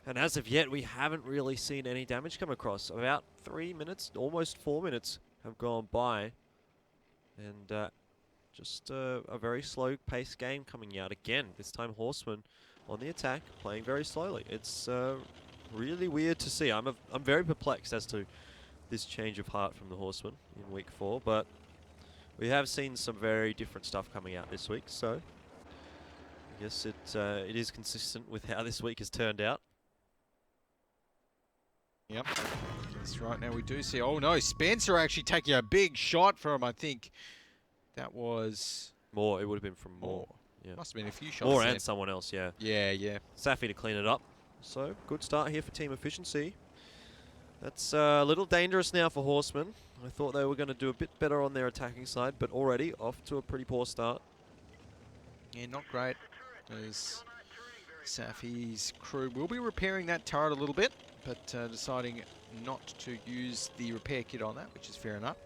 And as of yet, we haven't really seen any damage come across. About 3 minutes, almost 4 minutes have gone by. And just a very slow-paced game coming out. Again, this time Horsemen on the attack, playing very slowly. It's really weird to see. I'm very perplexed as to this change of heart from the Horsemen in week 4, but we have seen some very different stuff coming out this week, so I guess it is consistent with how this week has turned out. Yep. Yes, right now we do see... Oh, no, Spencer actually taking a big shot from, I think, that was... Moore. It would have been from Moore. Yeah. Must have been a few shots Moore there. and someone else, yeah. Yeah. Safi to clean it up. So, good start here for Team Efficiency. That's a little dangerous now for Horsemen. I thought they were going to do a bit better on their attacking side, but already off to a pretty poor start. Yeah, not great. As Safi's crew will be repairing that turret a little bit, but deciding not to use the repair kit on that, which is fair enough.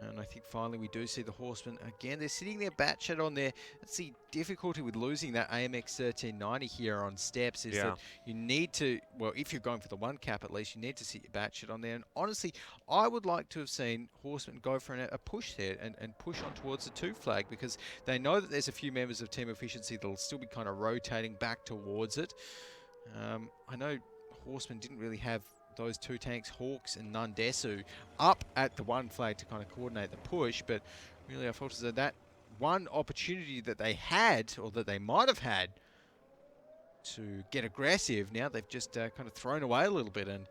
And I think finally we do see the Horsemen again. They're sitting there batshot on there. That's the difficulty with losing that AMX 1390 here on steps, is that you need to, well, if you're going for the 1 cap at least, you need to sit your batshot on there. And honestly, I would like to have seen Horsemen go for a push there and push on towards the 2 flag, because they know that there's a few members of Team Efficiency that'll still be kind of rotating back towards it. I know Horsemen didn't really have those 2 tanks, Hawks and Nandesu, up at the 1 flag to kind of coordinate the push, but really I felt as though that one opportunity that they had, or that they might have had, to get aggressive, now they've just kind of thrown away a little bit, and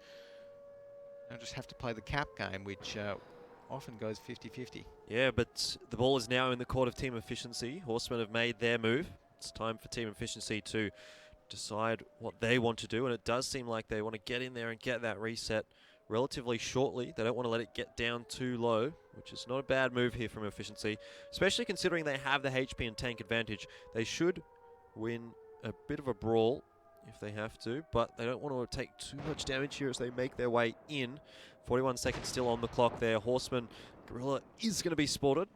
now just have to play the cap game, which often goes 50-50. Yeah, but the ball is now in the court of Team Efficiency. Horsemen have made their move. It's time for Team Efficiency to decide what they want to do, and it does seem like they want to get in there and get that reset relatively shortly. They don't want to let it get down too low, which is not a bad move here from Efficiency, especially considering they have the HP and tank advantage. They should win a bit of a brawl if they have to, but they don't want to take too much damage here as they make their way in. 41 seconds still on the clock there. Horseman, Gorilla is going to be spotted,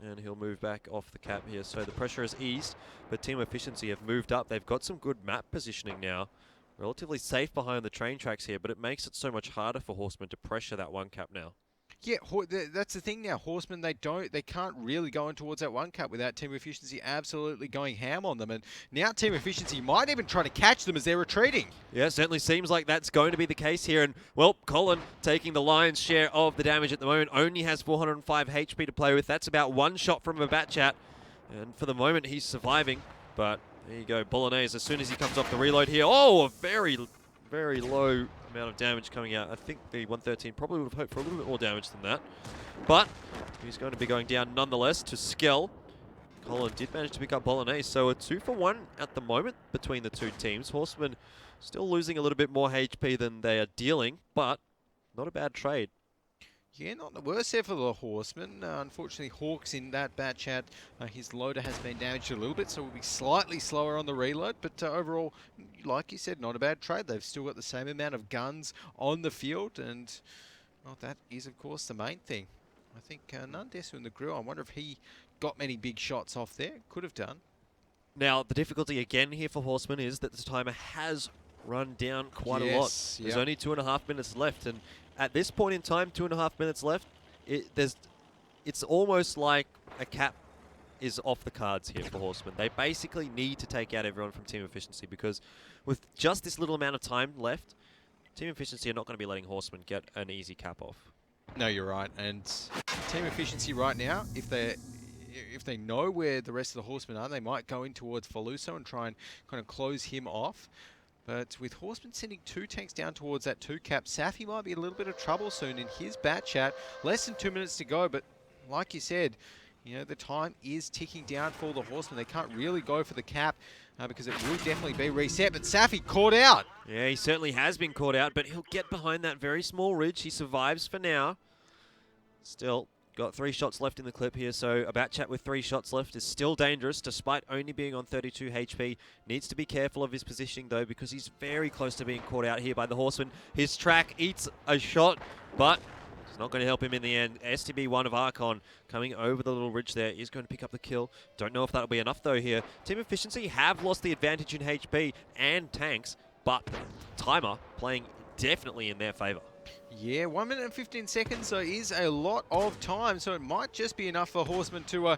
and he'll move back off the cap here. So the pressure has eased, but Team Efficiency have moved up. They've got some good map positioning now. Relatively safe behind the train tracks here, but it makes it so much harder for Horsemen to pressure that one cap now. Yeah, that's the thing now. Horsemen, they can't really go in towards that one cap without Team Efficiency absolutely going ham on them. And now Team Efficiency might even try to catch them as they're retreating. Yeah, it certainly seems like that's going to be the case here. And, well, Colin taking the lion's share of the damage at the moment. Only has 405 HP to play with. That's about one shot from a Batchat. And for the moment, he's surviving. But there you go, Bolognese, as soon as he comes off the reload here. Oh, a very, very low amount of damage coming out. I think the 113 probably would have hoped for a little bit more damage than that. But he's going to be going down nonetheless to Skell. Colin did manage to pick up Bolognese, so a 2-for-1 at the moment between the two teams. Horsemen still losing a little bit more HP than they are dealing, but not a bad trade. Yeah, not the worst there for the Horsemen. Unfortunately, Hawks in that Batchat, his loader has been damaged a little bit, so we'll be slightly slower on the reload. But overall, like you said, not a bad trade. They've still got the same amount of guns on the field, and well, that is, of course, the main thing. I think Nandesu in the grill, I wonder if he got many big shots off there. Could have done. Now, the difficulty again here for Horsemen is that the timer has run down quite a lot. There's only 2.5 minutes left, and at this point in time, 2.5 minutes left, it's almost like a cap is off the cards here for Horsemen. They basically need to take out everyone from Team Efficiency, because with just this little amount of time left, Team Efficiency are not going to be letting Horsemen get an easy cap off. No, you're right. And Team Efficiency right now, if they know where the rest of the Horsemen are, they might go in towards Faluso and try and kind of close him off. But with Horsemen sending 2 tanks down towards that 2 cap, Safi might be in a little bit of trouble soon in his Batchat. Less than 2 minutes to go, but like you said, you know, the time is ticking down for the Horsemen. They can't really go for the cap because it will definitely be reset. But Safi caught out. Yeah, he certainly has been caught out, but he'll get behind that very small ridge. He survives for now. Still got 3 shots left in the clip here, so a Batchat with 3 shots left is still dangerous, despite only being on 32 HP. Needs to be careful of his positioning, though, because he's very close to being caught out here by the Horseman. His track eats a shot, but it's not going to help him in the end. STB1 of Archon coming over the little ridge there is going to pick up the kill. Don't know if that'll be enough, though, here. Team Efficiency have lost the advantage in HP and tanks, but the timer playing definitely in their favor. Yeah, 1 minute and 15 seconds so is a lot of time, so it might just be enough for Horsemen to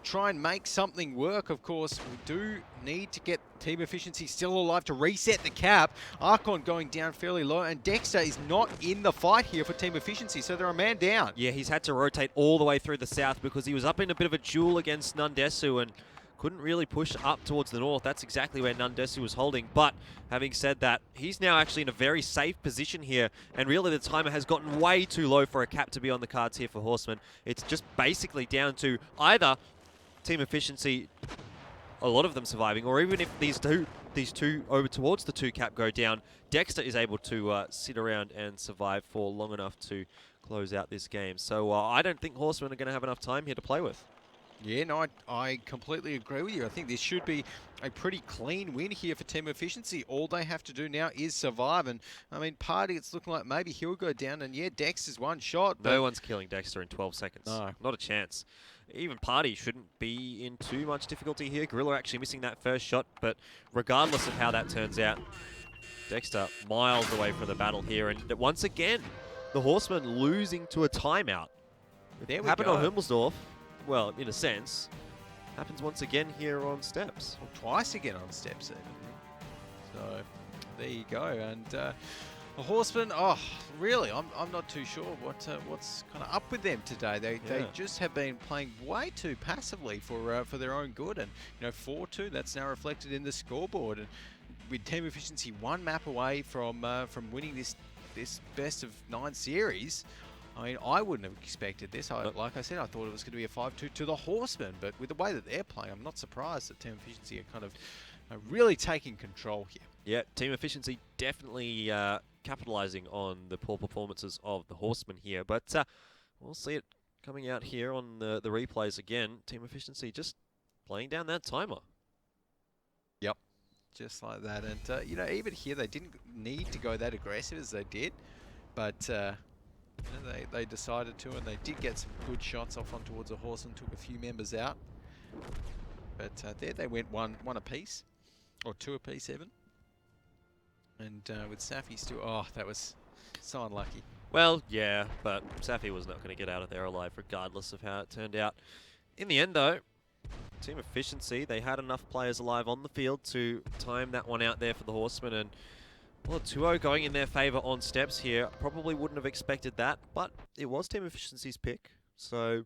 try and make something work. Of course, we do need to get Team Efficiency still alive to reset the cap. Archon going down fairly low, and Dexter is not in the fight here for Team Efficiency, so they're a man down. Yeah, he's had to rotate all the way through the south because he was up in a bit of a duel against Nandesu and couldn't really push up towards the north. That's exactly where Nandesu was holding. But having said that, he's now actually in a very safe position here. And really the timer has gotten way too low for a cap to be on the cards here for Horsemen. It's just basically down to either Team Efficiency, a lot of them surviving, or even if these two over towards the 2 cap go down, Dexter is able to sit around and survive for long enough to close out this game. So I don't think Horsemen are going to have enough time here to play with. Yeah, no, I completely agree with you. I think this should be a pretty clean win here for Team Efficiency. All they have to do now is survive. And, I mean, Party, it's looking like maybe he'll go down. And, yeah, Dexter's 1 shot. No one's killing Dexter in 12 seconds. No. Not a chance. Even Party shouldn't be in too much difficulty here. Gorilla actually missing that first shot. But regardless of how that turns out, Dexter miles away from the battle here. And once again, the Horsemen losing to a timeout. There we happened go. on Himmelsdorf. Well, in a sense, happens once again here on Steps. Well, twice again on Steps even. So, there you go. And the Horsemen, oh, really, I'm not too sure what's kind of up with them today. They just have been playing way too passively for their own good. And, you know, 4-2, that's now reflected in the scoreboard. And with Team Efficiency 1 map away from winning this best of 9 series, I mean, I wouldn't have expected this. Like I said, I thought it was going to be a 5-2 to the Horsemen, but with the way that they're playing, I'm not surprised that Team Efficiency are kind of Really taking control here. Yeah, team efficiency definitely capitalizing on the poor performances of the Horsemen here, but we'll see it coming out here on the replays again. Team efficiency just playing down that timer. Yep, just like that. And, you know, even here, they didn't need to go that aggressive as they did, but you know, they decided to, and they did get some good shots off on towards the Horsemen, took a few members out. But there they went one apiece, or two apiece even. And with Safi still, oh, that was so unlucky. Well, yeah, but Safi was not going to get out of there alive regardless of how it turned out. In the end, though, team efficiency, they had enough players alive on the field to time that one out there for the Horsemen. And, well, 2-0 going in their favour on steps here. Probably wouldn't have expected that, but it was team efficiency's pick. So,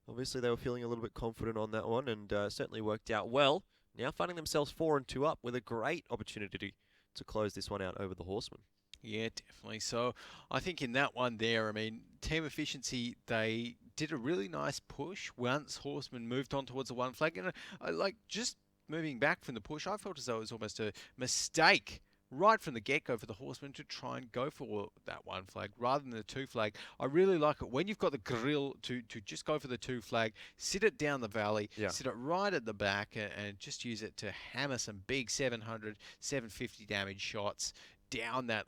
obviously, they were feeling a little bit confident on that one, and certainly worked out well. Now finding themselves 4-2 up with a great opportunity to close this one out over the Horsemen. Yeah, definitely. So I think in that one there, I mean, team efficiency, they did a really nice push once Horsemen moved on towards the one flag. And like just moving back from the push, I felt as though it was almost a mistake right from the get-go for the Horsemen to try and go for that one flag rather than the two flag. I really like it when you've got the grill to just go for the two flag, sit it down the valley, sit it right at the back, and just use it to hammer some big 700, 750 damage shots down that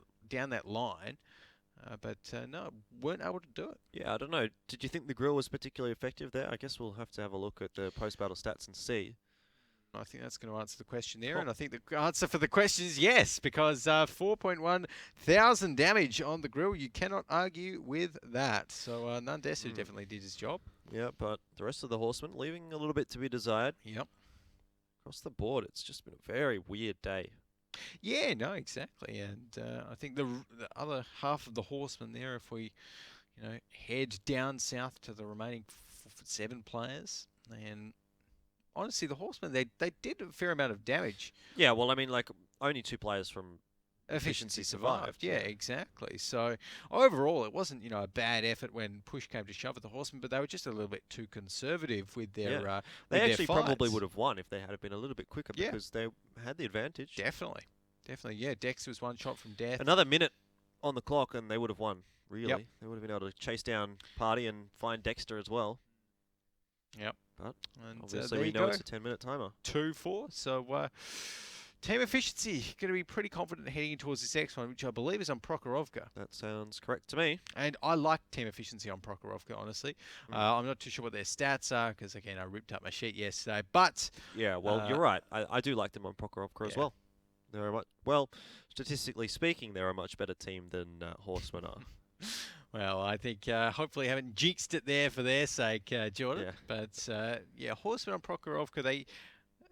line. But no, weren't able to do it. Yeah, I don't know. Did you think the grill was particularly effective there? I guess we'll have to have a look at the post-battle stats and see. I think that's going to answer the question there, and I think the answer for the question is yes, because 4.1 thousand damage on the grill. You cannot argue with that. So Nandesu definitely did his job. Yeah, but the rest of the Horsemen leaving a little bit to be desired. Yep. Across the board, it's just been a very weird day. Yeah, no, exactly. And I think the other half of the Horsemen there, if we, you know, head down south to the remaining 7 players, and honestly, the Horsemen, they did a fair amount of damage. Yeah, well, I mean, like, only 2 players from efficiency survived. Yeah, exactly. So, overall, it wasn't, you know, a bad effort when push came to shove at the Horsemen, but they were just a little bit too conservative with their They with actually their probably fights. would have won if they had been a little bit quicker because they had the advantage. Definitely. Yeah, Dex was one shot from death. Another minute on the clock and they would have won, really. Yep. They would have been able to chase down Party and find Dexter as well. Yep. But And obviously we know it's a 10-minute timer. 2-4. So team efficiency going to be pretty confident heading towards this next one, which I believe is on Prokhorovka. That sounds correct to me. And I like team efficiency on Prokhorovka, honestly. I'm not too sure what their stats are because, again, I ripped up my sheet yesterday. But yeah, well, you're right. I do like them on Prokhorovka as well. They're statistically speaking, they're a much better team than Horsemen are. Well, I think hopefully I haven't jinxed it there for their sake, Jordan. Yeah. But yeah, Horsemen on Prokhorovka, they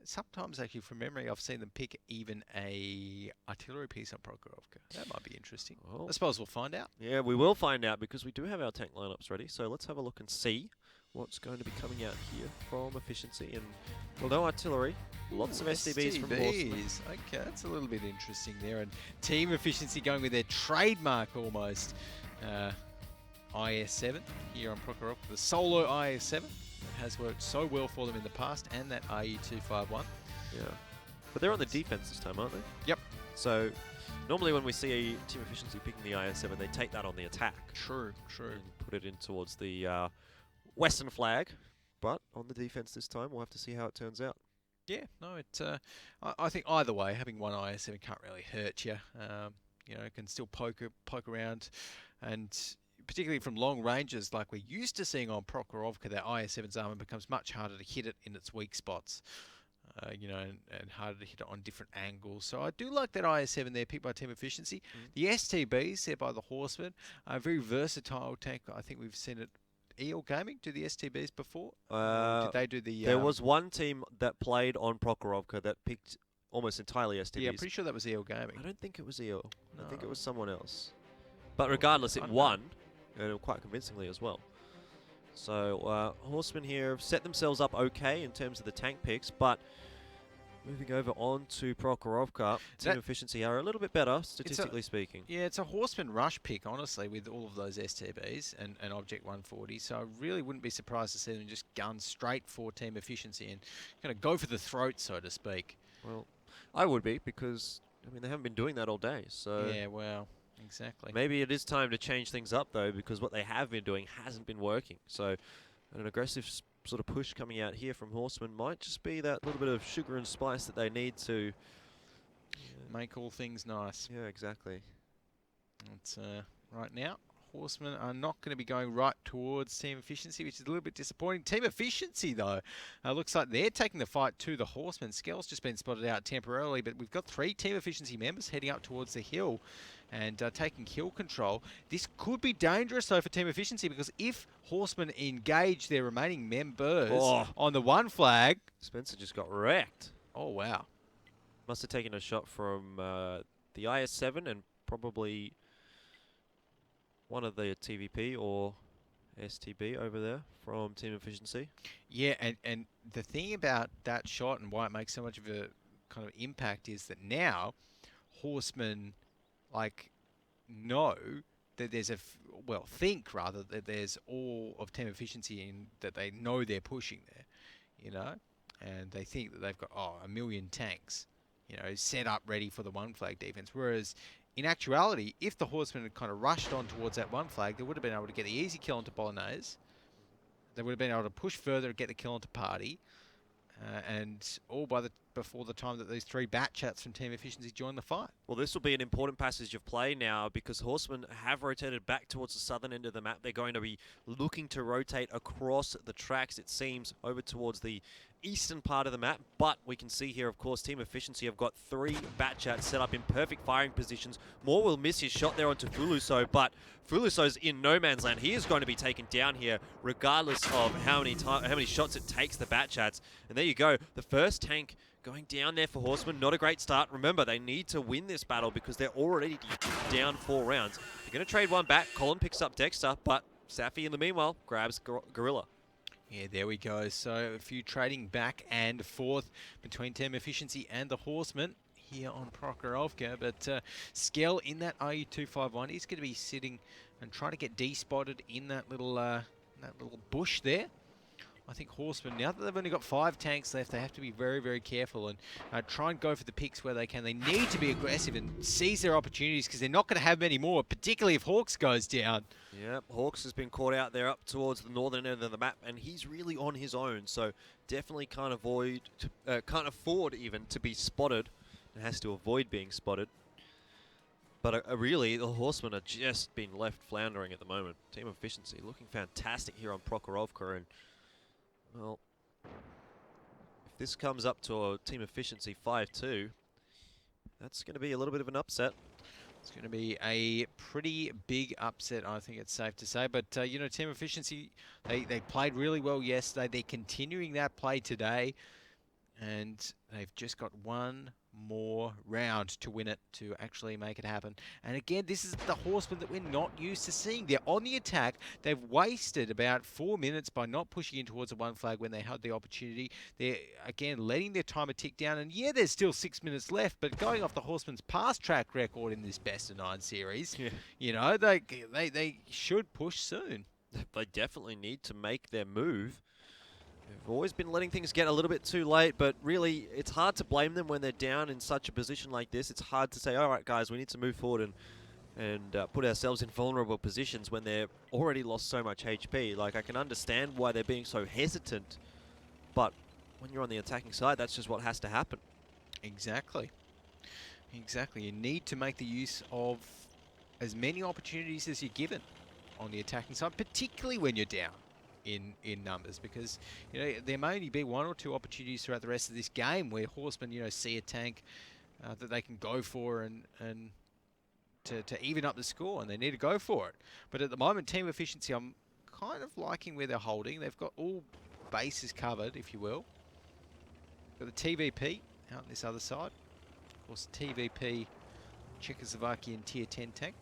sometimes actually from memory I've seen them pick even a artillery piece on Prokhorovka. That might be interesting. Well, I suppose we'll find out. Yeah, we will find out because we do have our tank lineups ready. So let's have a look and see what's going to be coming out here from efficiency. And well, no artillery. Lots of STBs from Horsemen. Okay, that's a little bit interesting there. And team efficiency going with their trademark almost. IS-7 here on Prokhorovka, the solo IS-7 that has worked so well for them in the past, and that IE-251. Yeah, but they're on the defense this time, aren't they? Yep. So normally when we see a team efficiency picking the IS-7, they take that on the attack. True. And put it in towards the western flag. But on the defense this time, we'll have to see how it turns out. Yeah, no, I think either way, having one IS-7 can't really hurt you. You know, it can still poke around, and particularly from long ranges like we're used to seeing on Prokhorovka, that IS-7's armor becomes much harder to hit it in its weak spots. You know, and harder to hit it on different angles. So I do like that IS-7 there, picked by team efficiency. The STBs there by the Horsemen, a very versatile tank. I think we've seen it. EL Gaming do the STBs before? Did they do the? There was one team that played on Prokhorovka that picked almost entirely STBs. Yeah, I'm pretty sure that was EL Gaming. I don't think it was EL. No. I think it was someone else. But regardless, it won, and quite convincingly as well. So Horsemen here have set themselves up okay in terms of the tank picks, but moving over on to Prokhorovka, team efficiency are a little bit better, statistically speaking. Yeah, it's a Horseman rush pick, honestly, with all of those STBs and Object 140. So I really wouldn't be surprised to see them just gun straight for team efficiency and kind of go for the throat, so to speak. Well, I would be, because I mean they haven't been doing that all day. So Yeah, well, exactly. maybe it is time to change things up though, because what they have been doing hasn't been working. So an aggressive sort of push coming out here from Horsemen might just be that little bit of sugar and spice that they need to Make all things nice. Yeah, exactly. It's right now. Horsemen are not going to be going right towards Team Efficiency, which is a little bit disappointing. Team Efficiency, though, looks like they're taking the fight to the Horsemen. Skell's just been spotted out temporarily, but we've got 3 Team Efficiency members heading up towards the hill and taking hill control. This could be dangerous, though, for Team Efficiency, because if Horsemen engage their remaining members on the 1 flag... Spencer just got wrecked. Oh, wow. Must have taken a shot from the IS-7 and probably one of the TVP or STB over there from Team Efficiency. Yeah, and the thing about that shot and why it makes so much of a kind of impact is that now Horsemen know that there's think rather that there's all of Team Efficiency in that they know they're pushing there, you know, and they think that they've got a million tanks, you know, set up ready for the 1 flag defense. Whereas in actuality, if the Horsemen had kind of rushed on towards that 1 flag, they would have been able to get the easy kill onto Bolognese. They would have been able to push further and get the kill onto Party. And all before the time that these 3 bat chats from Team Efficiency join the fight. Well, this will be an important passage of play now, because Horsemen have rotated back towards the southern end of the map. They're going to be looking to rotate across the tracks, it seems, over towards the eastern part of the map. But we can see here, of course, Team Efficiency have got 3 bat chats set up in perfect firing positions. Moore will miss his shot there onto Fuluso, but Fuluso's in no man's land. He is going to be taken down here, regardless of how many shots it takes the bat chats. And there you go, the first tank going down there for Horsemen. Not a great start. Remember, they need to win this battle because they're already down 4 rounds. They're going to trade 1 back. Colin picks up Dexter, but Safi, in the meanwhile, grabs Gorilla. Yeah, there we go. So a few trading back and forth between Team Efficiency and the Horsemen here on Prokhorovka. But Skell in that RU-251 is going to be sitting and trying to get D-spotted in that little bush there. I think Horsemen, now that they've only got 5 tanks left, they have to be very, very careful and try and go for the picks where they can. They need to be aggressive and seize their opportunities because they're not going to have many more, particularly if Hawks goes down. Yep, Hawks has been caught out there up towards the northern end of the map, and he's really on his own, so definitely can't afford even to be spotted, and has to avoid being spotted. But really, the Horsemen are just being left floundering at the moment. Team Efficiency looking fantastic here on Prokhorovka, and well, if this comes up to a Team Efficiency 5-2, that's going to be a little bit of an upset. It's going to be a pretty big upset, I think it's safe to say. But, you know, Team Efficiency, they played really well yesterday. They're continuing that play today. And they've just got 1 more round to win it, to actually make it happen. And again, this is the Horsemen that we're not used to seeing. They're on the attack. They've wasted about 4 minutes by not pushing in towards the 1 flag when they had the opportunity. They're, again, letting their timer tick down. And yeah, there's still 6 minutes left, but going off the Horsemen's past track record in this best of 9 series, you know, they should push soon. They definitely need to make their move. They've always been letting things get a little bit too late, but really, it's hard to blame them when they're down in such a position like this. It's hard to say, all right, guys, we need to move forward and put ourselves in vulnerable positions when they've already lost so much HP. Like, I can understand why they're being so hesitant, but when you're on the attacking side, that's just what has to happen. Exactly. Exactly. You need to make the use of as many opportunities as you're given on the attacking side, particularly when you're down in numbers, because, you know, there may only be 1 or 2 opportunities throughout the rest of this game where Horsemen, you know, see a tank that they can go for and to even up the score, and they need to go for it. But at the moment, Team Efficiency, I'm kind of liking where they're holding. They've got all bases covered, if you will. Got the TVP out on this other side. Of course, TVP, Czechoslovakian Tier 10 tank.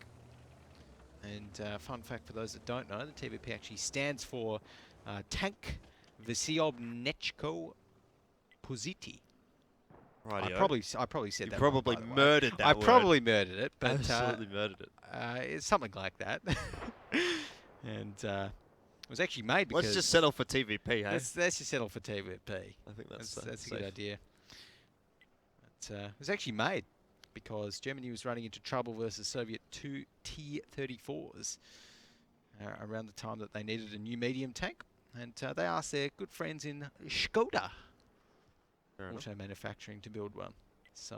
And fun fact for those that don't know, the TVP actually stands for Tank Vysiobnechko Poziti. Rightio. I probably said you that. Probably wrong, murdered that I word. probably murdered it, but Absolutely murdered it. it's something like that. And it was actually made because Let's just settle for TVP, hey? let's just settle for TVP. I think that's a good idea. It was actually made because Germany was running into trouble versus Soviet 2 T-34s around the time that they needed a new medium tank. And they asked their good friends in Skoda auto manufacturing to build one. So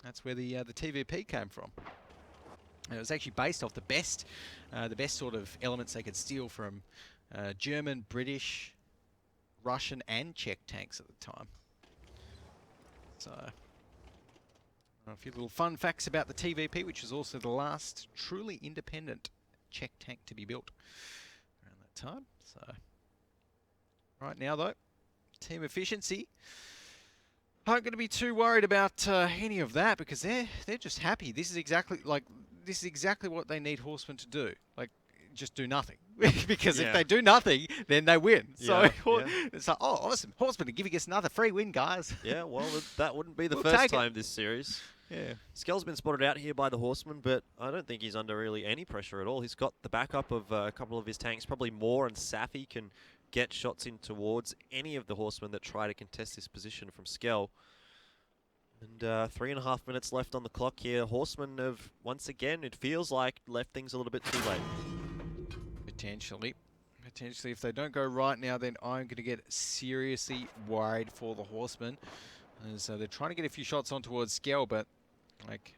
that's where the TVP came from. And it was actually based off the best sort of elements they could steal from German, British, Russian, and Czech tanks at the time. So a few little fun facts about the TVP, which was also the last truly independent Czech tank to be built around that time. So right now, though, team efficiency aren't going to be too worried about any of that because they're just happy. This is exactly what they need Horsemen to do. Like, just do nothing. Because if they do nothing, then they win. So it's like, oh, awesome. Horsemen are giving us another free win, guys. Yeah, well, that wouldn't be the first time this series. Yeah. Skell's been spotted out here by the Horsemen, but I don't think he's under really any pressure at all. He's got the backup of a couple of his tanks, probably more, and Safi can get shots in towards any of the Horsemen that try to contest this position from Skell. And 3.5 minutes left on the clock here. Horsemen have, once again, it feels like, left things a little bit too late. Potentially, if they don't go right now, then I'm going to get seriously worried for the Horsemen. And so they're trying to get a few shots on towards Skell, but like,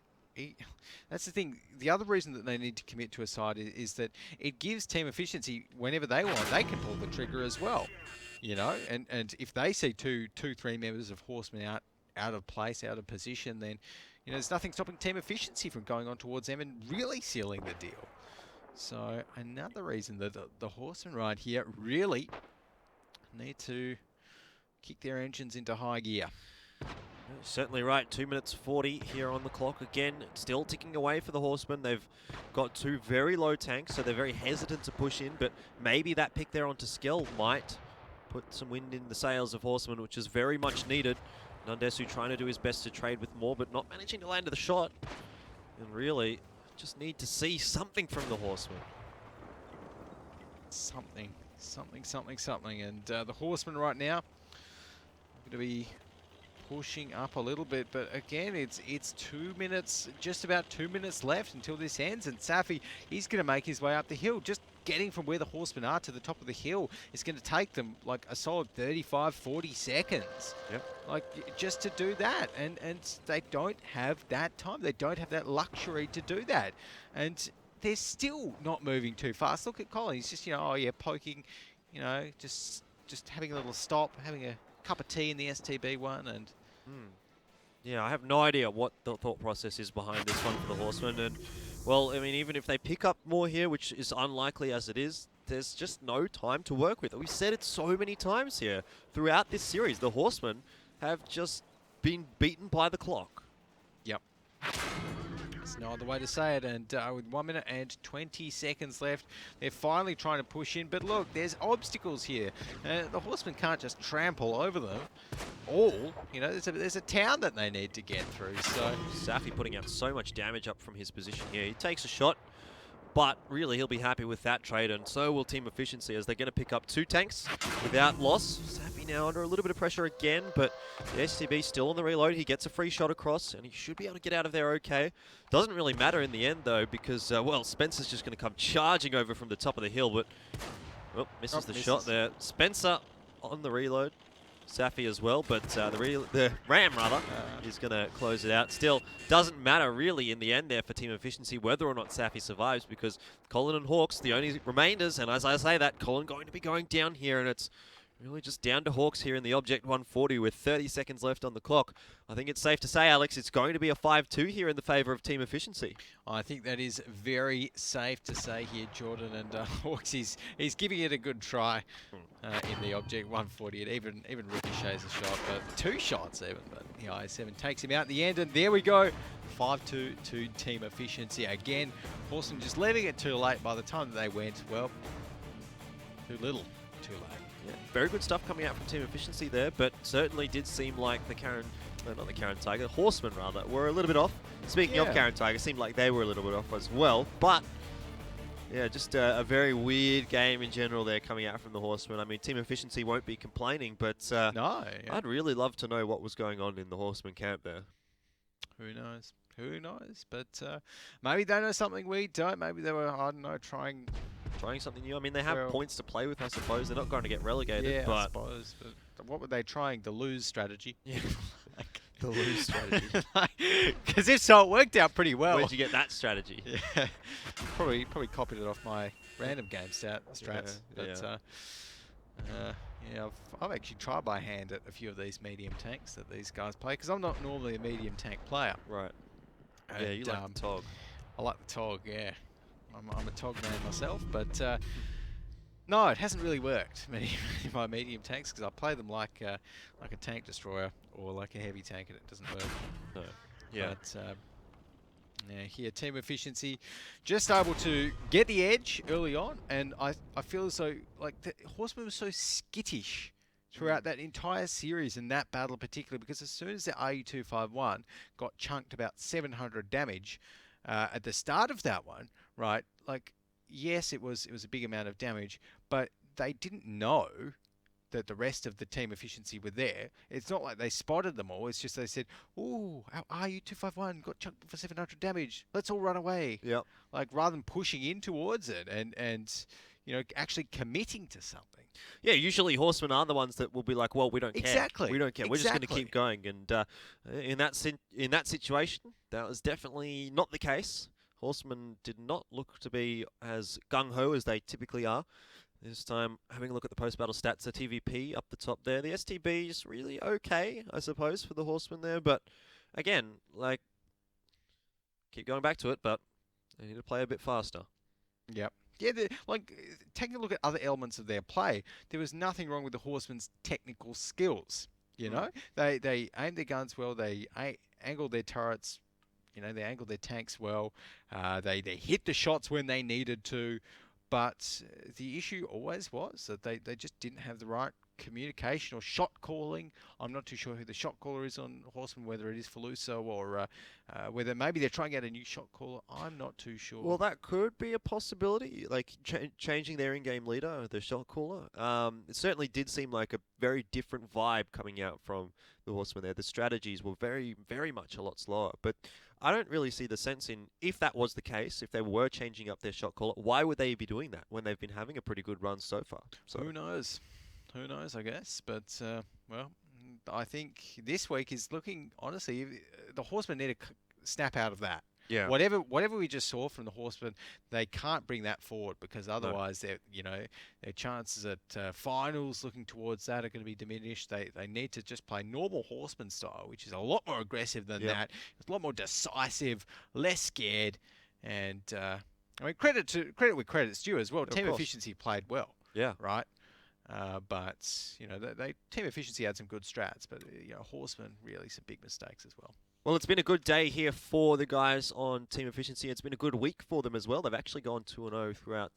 that's the thing. The other reason that they need to commit to a side is that it gives team efficiency whenever they want. They can pull the trigger as well, you know. And if they see two, 3 members of Horsemen out of place, out of position, then there's nothing stopping team efficiency from going on towards them and really sealing the deal. So another reason that the Horsemen right here really need to kick their engines into high gear. Certainly right. 2 minutes 40 here on the clock. Again, still ticking away for the Horsemen. They've got 2 very low tanks, so they're very hesitant to push in, but maybe that pick there onto Skell might put some wind in the sails of Horsemen, which is very much needed. Nandesu trying to do his best to trade with more, but not managing to land the shot. And really, just need to see something from the Horsemen. Something. And the Horsemen right now are going to be pushing up a little bit, but again, it's 2 minutes, just about 2 minutes left until this ends, and Safi, he's going to make his way up the hill. Just getting from where the Horsemen are to the top of the hill is going to take them like a solid 35-40 seconds. Yep. Like, just to do that, and they don't have that time. They don't have that luxury to do that, and they're still not moving too fast. Look at Colin. He's just, poking, just having a little stop, having a cup of tea in the STB one, and yeah, I have no idea what the thought process is behind this one for the Horsemen. And well, I mean, even if they pick up more here, which is unlikely as it is, there's just no time to work with. We've said it so many times here throughout this series. The Horsemen have just been beaten by the clock. Yep. There's no other way to say it, and with 1 minute and 20 seconds left, they're finally trying to push in, but look, there's obstacles here. The Horsemen can't just trample over them all. There's a town that they need to get through, so... Safi putting out so much damage up from his position here. He takes a shot, but really he'll be happy with that trade, and so will team efficiency, as they're going to pick up 2 tanks without loss. Safi now under a little bit of pressure again, but the STB still on the reload. He gets a free shot across, and he should be able to get out of there okay. Doesn't really matter in the end, though, because, well, Spencer's just going to come charging over from the top of the hill, but misses the shot there. Spencer on the reload. Safi as well, but the Ram, rather, is going to close it out. Still, doesn't matter really in the end there for team efficiency whether or not Safi survives, because Colin and Hawks, the only remainders, and as I say that, Colin going to be going down here, and it's really just down to Hawks here in the Object 140 with 30 seconds left on the clock. I think it's safe to say, Alex, it's going to be a 5-2 here in the favour of team efficiency. I think that is very safe to say here, Jordan, and Hawks, he's giving it a good try in the Object 140. It even ricochets a shot, but 2 shots even, but the IS-7 takes him out in the end, and there we go. 5-2 to team efficiency. Again, Horsemen just leaving it too late. By the time that they went, well, too little, too late. Yeah, very good stuff coming out from team efficiency there, but certainly did seem like the Horsemen rather, were a little bit off. Speaking of Karen Tiger, seemed like they were a little bit off as well, but yeah, just a very weird game in general there coming out from the Horsemen. I mean, team efficiency won't be complaining, but I'd really love to know what was going on in the Horsemen camp there. Who knows? Who knows? But maybe they know something we don't. Maybe they were, I don't know, trying something new. I mean, they have Well- points to play with, I suppose. They're not going to get relegated, yeah, I but suppose. But what were they trying? The lose strategy? yeah, the lose strategy. Because if so, it worked out pretty well. Where'd you get that strategy? Yeah, probably copied it off my random game strats. Yeah, But yeah, I've actually tried by hand at a few of these medium tanks that these guys play because I'm not normally a medium tank player. Right. And, Yeah, you like the Tog. I like the Tog. Yeah, I'm a Tog man myself, but no, it hasn't really worked many of my medium tanks because I play them like a tank destroyer or like a heavy tank, and it doesn't work. No. Yeah. But yeah, here team efficiency, just able to get the edge early on, and I feel as though like the Horsemen were so skittish throughout that entire series and that battle particularly, because as soon as the RU-251 got chunked about 700 damage at the start of that one, right? Like, yes, it was a big amount of damage, but they didn't know that the rest of the team efficiency were there. It's not like they spotted them all. It's just they said, "Ooh, our RU-251 got chunked for 700 damage. Let's all run away." Yep. Like rather than pushing in towards it and you know actually committing to something. Yeah, usually Horsemen are the ones that will be like, well, we don't care. Exactly. We don't care. We're just going to Exactly. keep going. And in that situation, that was definitely not the case. Horsemen did not look to be as gung-ho as they typically are. This time, having a look at the post-battle stats, the TVP up the top there. The STB is really okay, I suppose, for the Horsemen there. But again, like, keep going back to it, but they need to play a bit faster. Yep. Yeah, like taking a look at other elements of their play, there was nothing wrong with the Horsemen's technical skills. You know, they aimed their guns well, they angled their turrets, you know, they angled their tanks well, they hit the shots when they needed to, but the issue always was that they just didn't have the right communication or shot calling. I'm not too sure who the shot caller is on Horsemen, whether it is Faluso or whether maybe they're trying out a new shot caller. I'm not too sure. Well, that could be a possibility, like changing their in-game leader, the shot caller. It certainly did seem like a very different vibe coming out from the Horsemen there. The strategies were very, very much a lot slower. But I don't really see the sense in, if that was the case, if they were changing up their shot caller, why would they be doing that when they've been having a pretty good run so far? So who knows? Who knows, I guess. But, well, I think this week is looking, honestly, the Horsemen need to snap out of that. yeah, Whatever we just saw from the Horsemen, they can't bring that forward because otherwise, their chances at finals looking towards that are going to be diminished. They need to just play normal Horseman style, which is a lot more aggressive than that. It's a lot more decisive, less scared, and I mean credit where credit's due as well. Team efficiency played well. Yeah. Right. But you know, they team efficiency had some good strats, but you know, Horsemen really some big mistakes as well. Well, it's been a good day here for the guys on team efficiency. It's been a good week for them as well. They've actually gone 2-0 throughout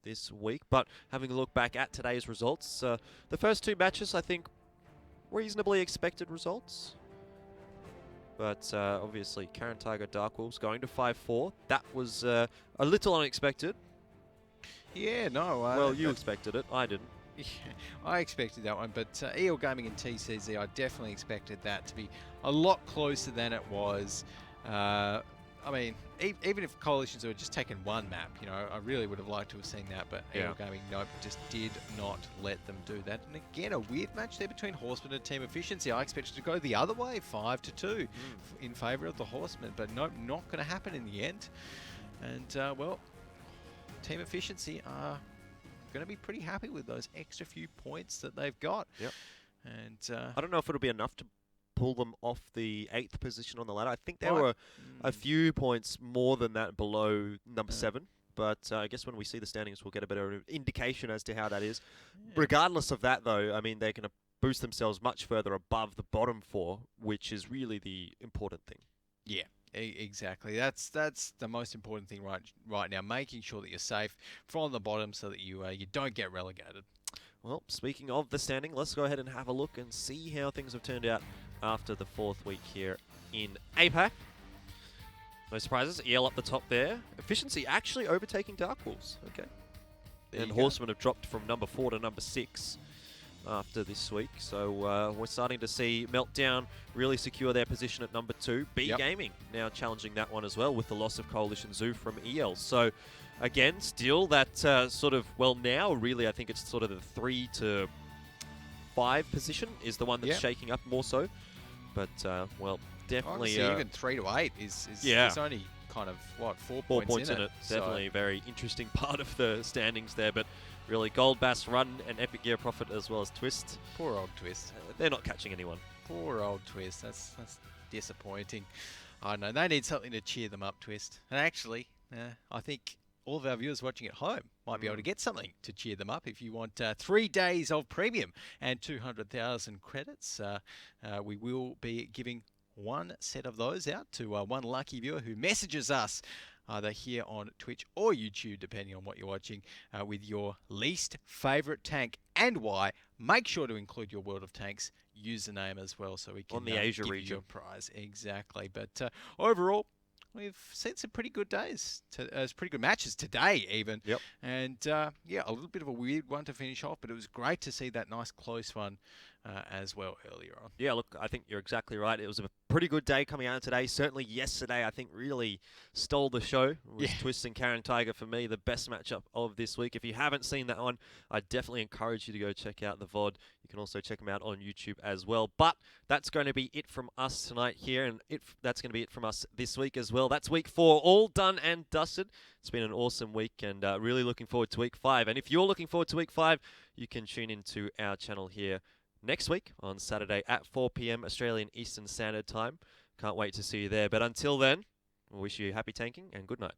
this week. But having a look back at today's results, the first two matches, I think, reasonably expected results. But obviously, Karen Tiger Dark Wolves going to 5-4. That was a little unexpected. Yeah, no. Well, you expected it. I didn't. Yeah, I expected that one, but EL Gaming and TCZ, I definitely expected that to be a lot closer than it was. I mean, even if coalitions were just taken one map, you know, I really would have liked to have seen that, but EL Gaming, nope, just did not let them do that. And again, a weird match there between Horsemen and Team Efficiency. I expected to go the other way, 5-2 in favour of the Horsemen, but nope, not going to happen in the end. And, well, Team Efficiency are going to be pretty happy with those extra few points that they've got. Yep. And I don't know if it'll be enough to pull them off the 8th position on the ladder. I think there were a few points more than that below number 7. But I guess when we see the standings, we'll get a better indication as to how that is. Yeah. Regardless of that, though, I mean, they're going to boost themselves much further above the bottom 4, which is really the important thing. Yeah. Exactly. That's the most important thing right now, making sure that you're safe from the bottom so that you don't get relegated. Well, speaking of the standing, let's go ahead and have a look and see how things have turned out after the 4th week here in APAC. No surprises. EL up the top there. Efficiency actually overtaking Dark Wolves. Okay. And Horsemen have dropped from number 4 to number 6. after this week. So we're starting to see Meltdown really secure their position at number 2. B Gaming now challenging that one as well with the loss of Coalition Zoo from EL. So again, still that sort of, well, now really I think it's sort of the 3 to 5 position is the one that's shaking up more so. But, well, definitely... Honestly, even 3 to 8 is there's only kind of, what, 4 points in it. Definitely a very interesting part of the standings there. But really, Gold Bass, Run, and Epic Gear Profit as well as Twist. Poor old Twist. They're not catching anyone. Poor old Twist. That's disappointing. I know. They need something to cheer them up, Twist. And actually, I think all of our viewers watching at home might be able to get something to cheer them up. If you want 3 days of premium and 200,000 credits, we will be giving 1 set of those out to 1 lucky viewer who messages us either here on Twitch or YouTube, depending on what you're watching, with your least favourite tank and why. Make sure to include your World of Tanks username as well, so we can on the Asia give region. you a prize. Exactly. But overall, we've seen some pretty good days, pretty good matches today even. Yep. And yeah, a little bit of a weird one to finish off, but it was great to see that nice close one as well earlier on. Yeah, look, I think you're exactly right. It was a pretty good day coming out today. Certainly yesterday, I think, really stole the show. It was Twist and Karen Tiger, for me, the best matchup of this week. If you haven't seen that one, I definitely encourage you to go check out the VOD. You can also check them out on YouTube as well. But that's going to be it from us tonight here, and that's going to be it from us this week as well. That's week 4, all done and dusted. It's been an awesome week, and really looking forward to week 5. And if you're looking forward to week 5, you can tune into our channel here next week on Saturday at 4 p.m. Australian Eastern Standard Time. Can't wait to see you there. But until then, we wish you happy tanking and good night.